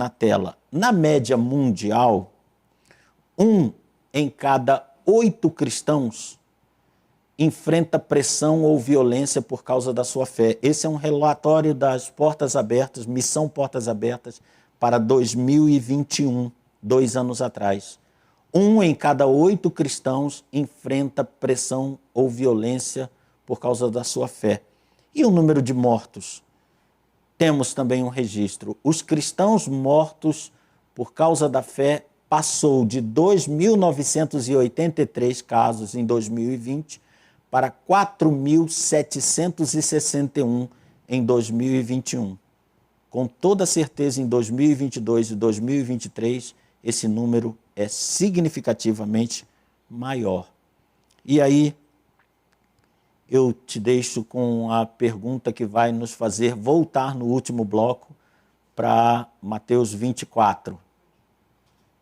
tela. Na média mundial, 1 em cada 8 cristãos enfrenta pressão ou violência por causa da sua fé. Esse é um relatório das Portas Abertas, Missão Portas Abertas, para 2021, 2 anos atrás. 1 em cada 8 cristãos enfrenta pressão ou violência por causa da sua fé. E o número de mortos? Temos também um registro. Os cristãos mortos por causa da fé passou de 2.983 casos em 2020 para 4.761 em 2021. Com toda certeza, em 2022 e 2023, esse número é significativamente maior. E aí, eu te deixo com a pergunta que vai nos fazer voltar no último bloco para Mateus 24.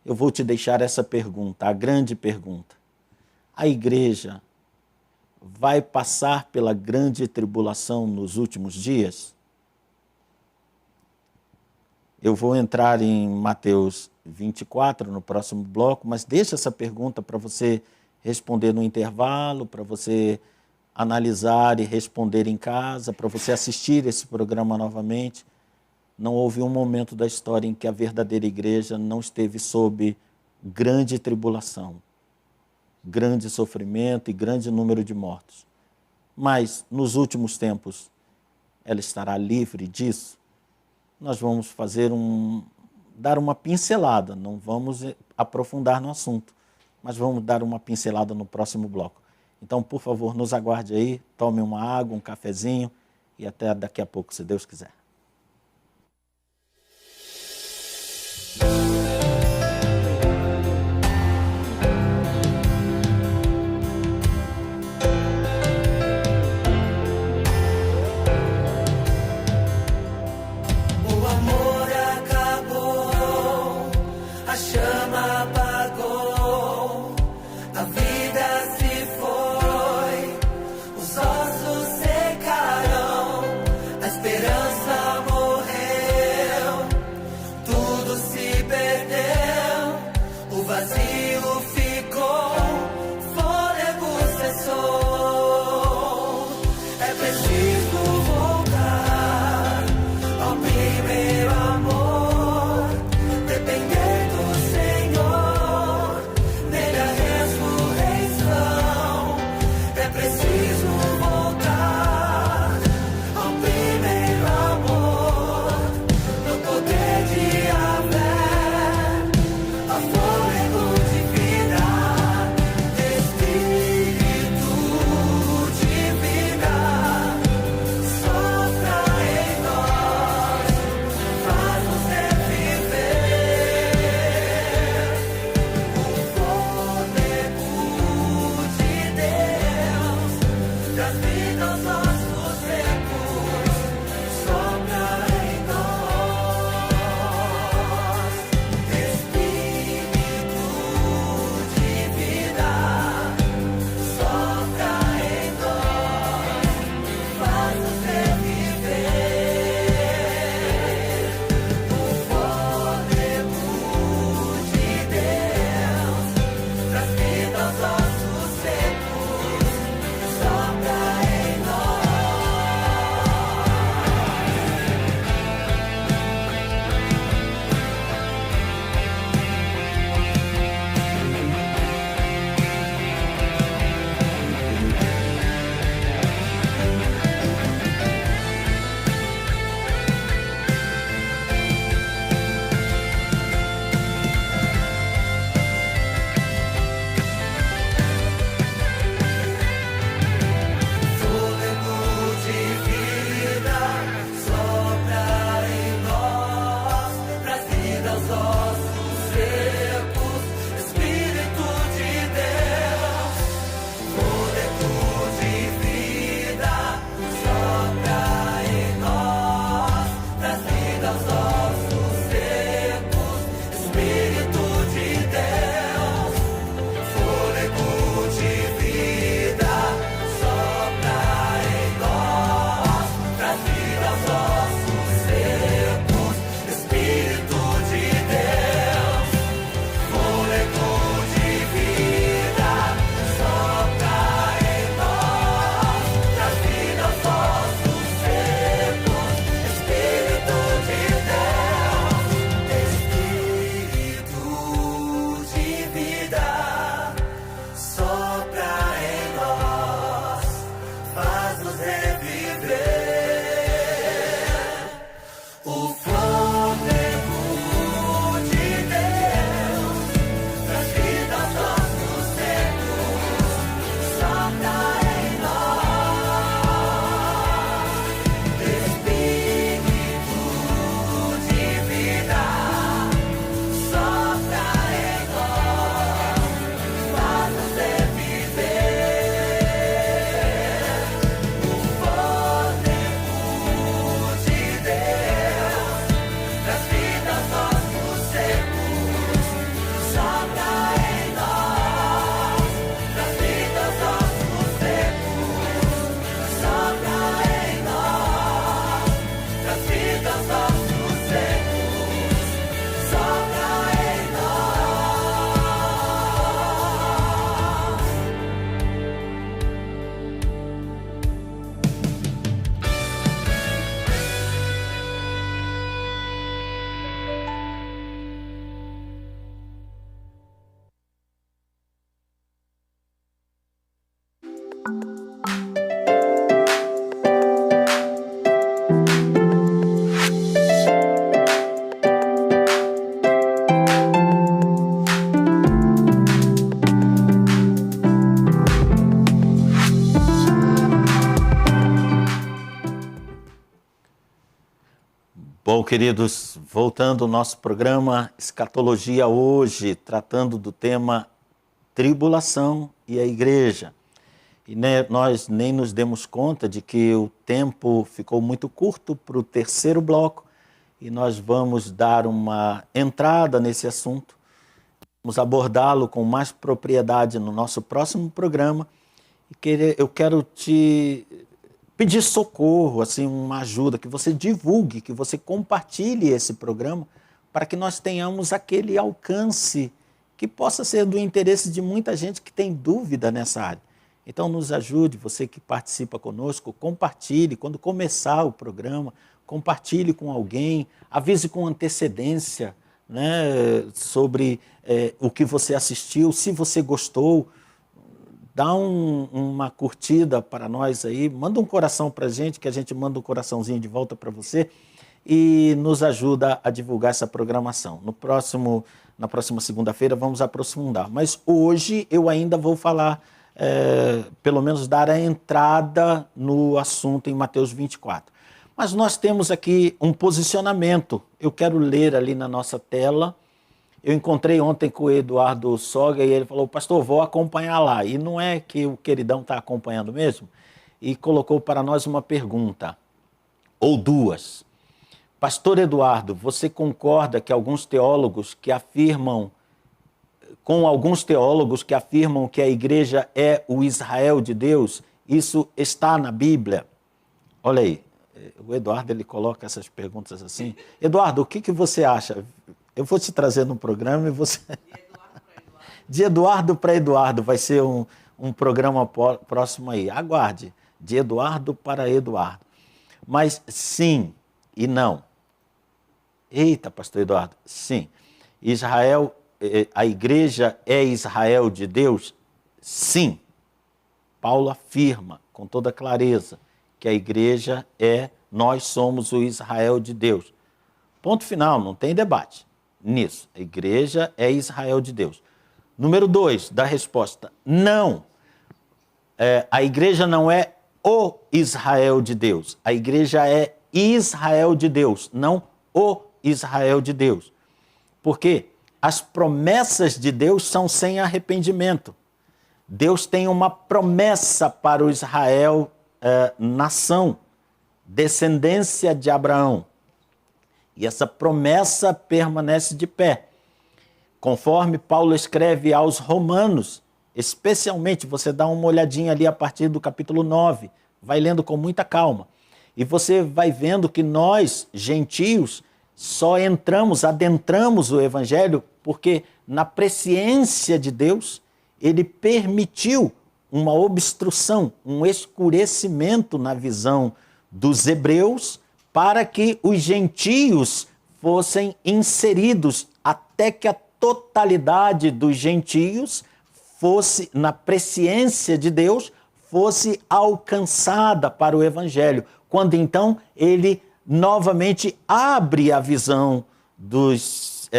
Eu vou te deixar essa pergunta, a grande pergunta. A igreja vai passar pela grande tribulação nos últimos dias? Eu vou entrar em Mateus 24 no próximo bloco, mas deixa essa pergunta para você responder no intervalo, para você analisar e responder em casa, para você assistir esse programa novamente. Não houve um momento da história em que a verdadeira igreja não esteve sob grande tribulação, grande sofrimento e grande número de mortos. Mas, nos últimos tempos, ela estará livre disso? Nós vamos dar uma pincelada, não vamos aprofundar no assunto, mas vamos dar uma pincelada no próximo bloco. Então, por favor, nos aguarde aí, tome uma água, um cafezinho e até daqui a pouco, se Deus quiser. Esperança Bom, queridos, voltando ao nosso programa Escatologia hoje, tratando do tema tribulação e a igreja. E nós nem nos demos conta de que o tempo ficou muito curto para o terceiro bloco e nós vamos dar uma entrada nesse assunto. Vamos abordá-lo com mais propriedade no nosso próximo programa. E eu quero te pedir socorro, assim, uma ajuda, que você divulgue, que você compartilhe esse programa para que nós tenhamos aquele alcance que possa ser do interesse de muita gente que tem dúvida nessa área. Então nos ajude, você que participa conosco, compartilhe, quando começar o programa, compartilhe com alguém, avise com antecedência, né, sobre o que você assistiu, se você gostou. Dá uma curtida para nós aí, manda um coração para a gente, que a gente manda um coraçãozinho de volta para você e nos ajuda a divulgar essa programação. Na próxima segunda-feira vamos aprofundar, mas hoje eu ainda vou falar, pelo menos dar a entrada no assunto em Mateus 24. Mas nós temos aqui um posicionamento, eu quero ler ali na nossa tela. Eu encontrei ontem com o Eduardo Soga e ele falou, pastor, vou acompanhar lá. E não é que o queridão está acompanhando mesmo? E colocou para nós uma pergunta, ou duas. Pastor Eduardo, você concorda que com alguns teólogos que afirmam que a igreja é o Israel de Deus? Isso está na Bíblia? Olha aí, o Eduardo ele coloca essas perguntas assim. Eduardo, o que você acha? Eu vou te trazer no programa e você... De Eduardo para Eduardo, vai ser um programa próximo aí. Aguarde, de Eduardo para Eduardo. Mas sim e não. Eita, pastor Eduardo, sim. Israel, a igreja é Israel de Deus? Sim. Paulo afirma com toda clareza que a igreja nós somos o Israel de Deus. Ponto final, não tem debate nisso. A igreja é Israel de Deus. Número 2 da resposta, não. A igreja não é o Israel de Deus. A igreja é Israel de Deus, não o Israel de Deus. Porque as promessas de Deus são sem arrependimento. Deus tem uma promessa para o Israel, nação, descendência de Abraão. E essa promessa permanece de pé. Conforme Paulo escreve aos Romanos, especialmente, você dá uma olhadinha ali a partir do capítulo 9, vai lendo com muita calma. E você vai vendo que nós, gentios, só adentramos o Evangelho porque na presciência de Deus, ele permitiu uma obstrução, um escurecimento na visão dos hebreus, para que os gentios fossem inseridos, até que a totalidade dos gentios fosse, na presciência de Deus, fosse alcançada para o Evangelho. Quando então ele novamente abre a visão dos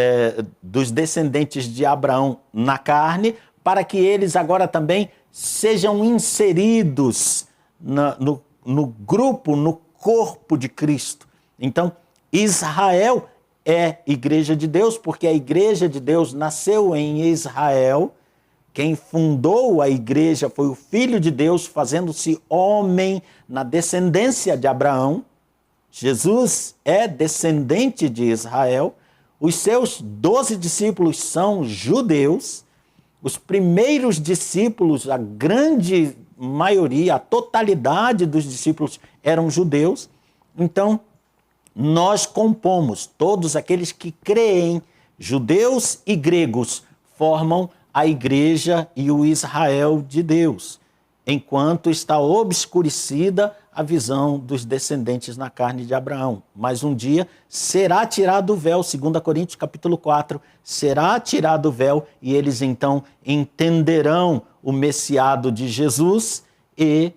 descendentes de Abraão na carne, para que eles agora também sejam inseridos no grupo, no corpo de Cristo. Então, Israel é igreja de Deus, porque a igreja de Deus nasceu em Israel. Quem fundou a igreja foi o Filho de Deus, fazendo-se homem na descendência de Abraão. Jesus é descendente de Israel. Os seus 12 discípulos são judeus. Os primeiros discípulos, a grande maioria, a totalidade dos discípulos eram judeus. Então, nós compomos, todos aqueles que creem, judeus e gregos, formam a igreja e o Israel de Deus, enquanto está obscurecida a visão dos descendentes na carne de Abraão. Mas um dia será tirado o véu, 2 Coríntios capítulo 4, será tirado o véu e eles então entenderão o messiado de Jesus e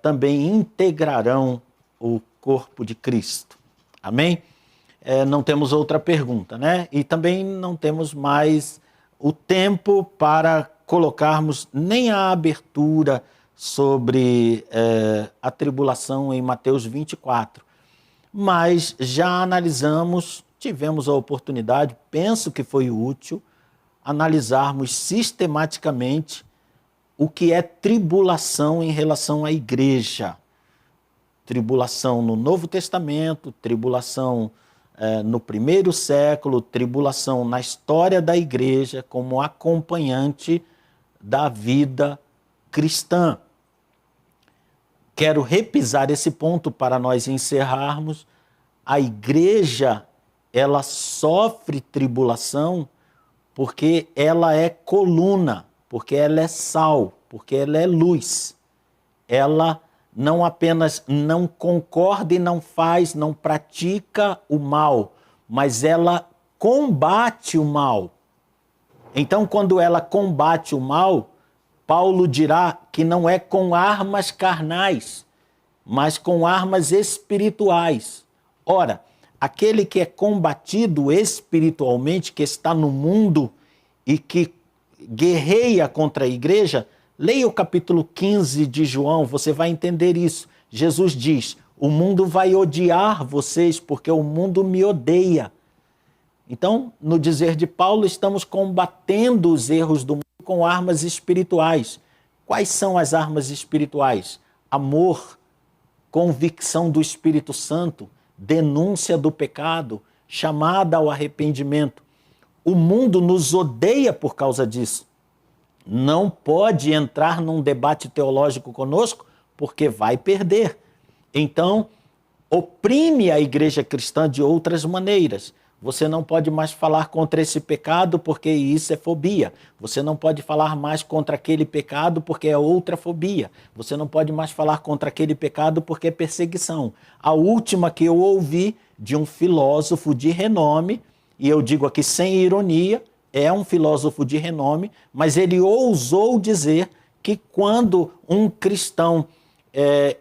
também integrarão o corpo de Cristo. Amém? Não temos outra pergunta, né? E também não temos mais o tempo para colocarmos nem a abertura sobre a tribulação em Mateus 24. mas já analisamos, tivemos a oportunidade, penso que foi útil, analisarmos sistematicamente o que é tribulação em relação à igreja. Tribulação no Novo Testamento, tribulação no primeiro século, tribulação na história da igreja como acompanhante da vida cristã. Quero repisar esse ponto para nós encerrarmos. A igreja, ela sofre tribulação porque ela é coluna, porque ela é sal, porque ela é luz. Ela não apenas não concorda e não faz, não pratica o mal, mas ela combate o mal. Então, quando ela combate o mal, Paulo dirá que não é com armas carnais, mas com armas espirituais. Ora, aquele que é combatido espiritualmente, que está no mundo e que guerreia contra a igreja, leia o capítulo 15 de João, você vai entender isso. Jesus diz, o mundo vai odiar vocês porque o mundo me odeia. Então, no dizer de Paulo, estamos combatendo os erros do mundo com armas espirituais. Quais são as armas espirituais? Amor, convicção do Espírito Santo, denúncia do pecado, chamada ao arrependimento. O mundo nos odeia por causa disso. Não pode entrar num debate teológico conosco porque vai perder. Então, oprime a igreja cristã de outras maneiras. Você não pode mais falar contra esse pecado porque isso é fobia. Você não pode falar mais contra aquele pecado porque é outra fobia. Você não pode mais falar contra aquele pecado porque é perseguição. A última que eu ouvi de um filósofo de renome, e eu digo aqui sem ironia, é um filósofo de renome, mas ele ousou dizer que quando um cristão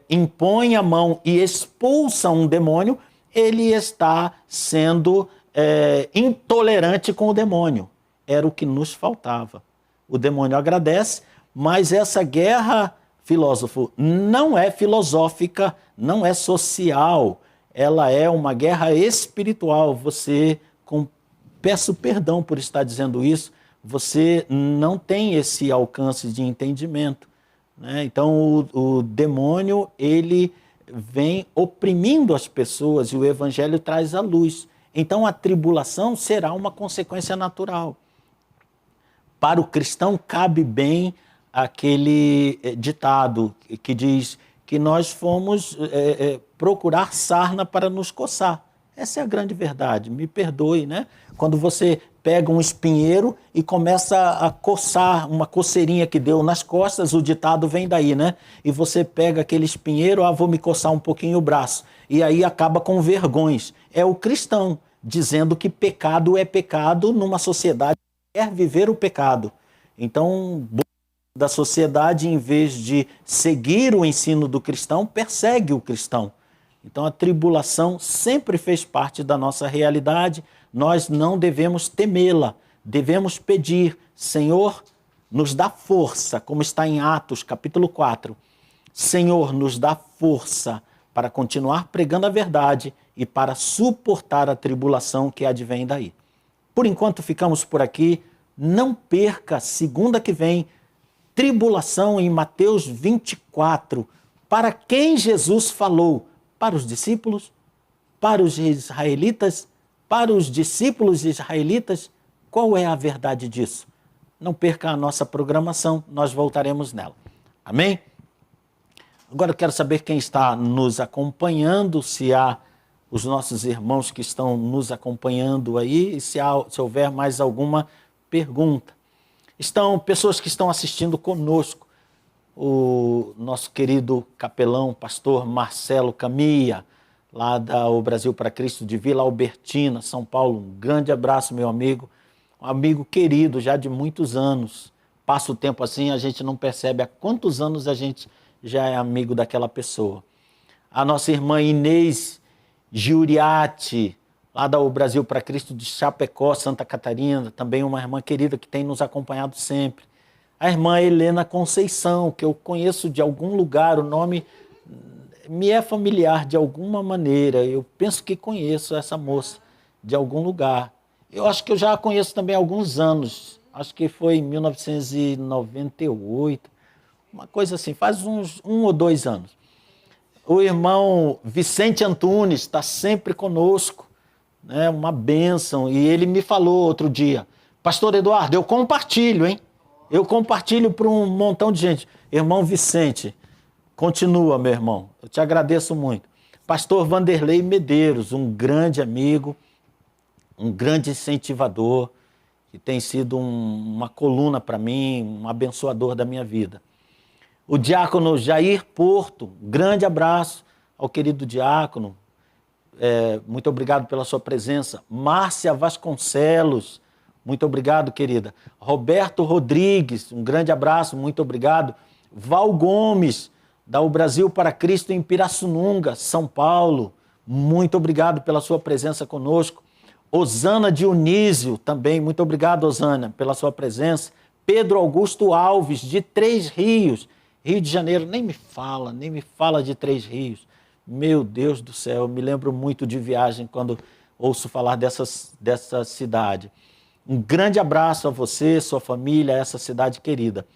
impõe a mão e expulsa um demônio, ele está sendo intolerante com o demônio. Era o que nos faltava. O demônio agradece, mas essa guerra, filósofo, não é filosófica, não é social, ela é uma guerra espiritual. Você, peço perdão por estar dizendo isso, você não tem esse alcance de entendimento, né? Então o demônio, ele vem oprimindo as pessoas e o evangelho traz a luz. Então a tribulação será uma consequência natural. Para o cristão cabe bem aquele ditado que diz que nós fomos procurar sarna para nos coçar. Essa é a grande verdade, me perdoe, né? Quando você pega um espinheiro e começa a coçar, uma coceirinha que deu nas costas, o ditado vem daí, né? E você pega aquele espinheiro, vou me coçar um pouquinho o braço. E aí acaba com vergões. É o cristão dizendo que pecado é pecado numa sociedade que quer viver o pecado. Então, da sociedade, em vez de seguir o ensino do cristão, persegue o cristão. Então a tribulação sempre fez parte da nossa realidade, nós não devemos temê-la, devemos pedir, Senhor, nos dá força, como está em Atos capítulo 4, Senhor, nos dá força para continuar pregando a verdade e para suportar a tribulação que advém daí. Por enquanto ficamos por aqui, não perca segunda que vem, tribulação em Mateus 24, para quem Jesus falou, para os discípulos, para os israelitas, para os discípulos israelitas, qual é a verdade disso? Não perca a nossa programação, nós voltaremos nela. Amém? Agora eu quero saber quem está nos acompanhando, se há os nossos irmãos que estão nos acompanhando aí, e se houver mais alguma pergunta. Estão pessoas que estão assistindo conosco. O nosso querido capelão, pastor Marcelo Camilla, lá do Brasil para Cristo, de Vila Albertina, São Paulo. Um grande abraço, meu amigo. Um amigo querido, já de muitos anos. Passa o tempo assim, a gente não percebe há quantos anos a gente já é amigo daquela pessoa. A nossa irmã Inês Giuriati, lá do Brasil para Cristo, de Chapecó, Santa Catarina, também uma irmã querida que tem nos acompanhado sempre. A irmã Helena Conceição, que eu conheço de algum lugar, o nome me é familiar de alguma maneira. Eu penso que conheço essa moça de algum lugar. Eu acho que eu já a conheço também há alguns anos. Acho que foi em 1998, uma coisa assim, faz uns 1 ou 2 anos. O irmão Vicente Antunes está sempre conosco, né? Uma bênção. E ele me falou outro dia, pastor Eduardo, eu compartilho, hein? Eu compartilho para um montão de gente. Irmão Vicente, continua, meu irmão. Eu te agradeço muito. Pastor Vanderlei Medeiros, um grande amigo, um grande incentivador, que tem sido uma coluna para mim, um abençoador da minha vida. O diácono Jair Porto, grande abraço ao querido diácono, muito obrigado pela sua presença. Márcia Vasconcelos, muito obrigado, querida. Roberto Rodrigues, um grande abraço, muito obrigado. Val Gomes, da O Brasil para Cristo em Pirassununga, São Paulo, muito obrigado pela sua presença conosco. Osana Dionísio, também, muito obrigado, Osana, pela sua presença. Pedro Augusto Alves, de Três Rios, Rio de Janeiro, nem me fala de Três Rios. Meu Deus do céu, eu me lembro muito de viagem quando ouço falar dessa cidade. Um grande abraço a você, sua família, essa cidade querida.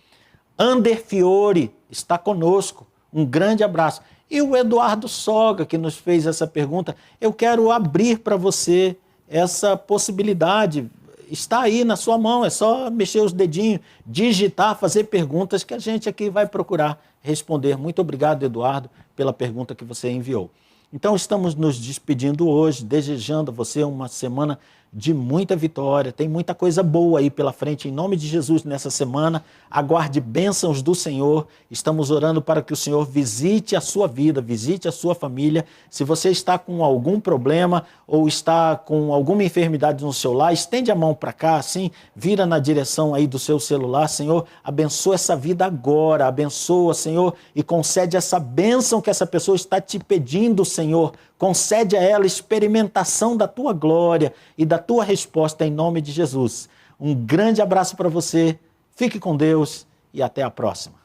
Ander Fiore está conosco, um grande abraço. E o Eduardo Soga, que nos fez essa pergunta, eu quero abrir para você essa possibilidade. Está aí na sua mão, é só mexer os dedinhos, digitar, fazer perguntas que a gente aqui vai procurar responder. Muito obrigado, Eduardo, pela pergunta que você enviou. Então, estamos nos despedindo hoje, desejando a você uma semana de muita vitória. Tem muita coisa boa aí pela frente, em nome de Jesus, nessa semana. Aguarde bênçãos do Senhor. Estamos orando para que o Senhor visite a sua vida, visite a sua família. Se você está com algum problema ou está com alguma enfermidade no seu lar, estende a mão para cá, assim, vira na direção aí do seu celular. Senhor, abençoa essa vida agora, abençoa, Senhor, e concede essa bênção que essa pessoa está te pedindo, Senhor. Concede a ela experimentação da tua glória e da tua resposta em nome de Jesus. Um grande abraço para você, fique com Deus e até a próxima.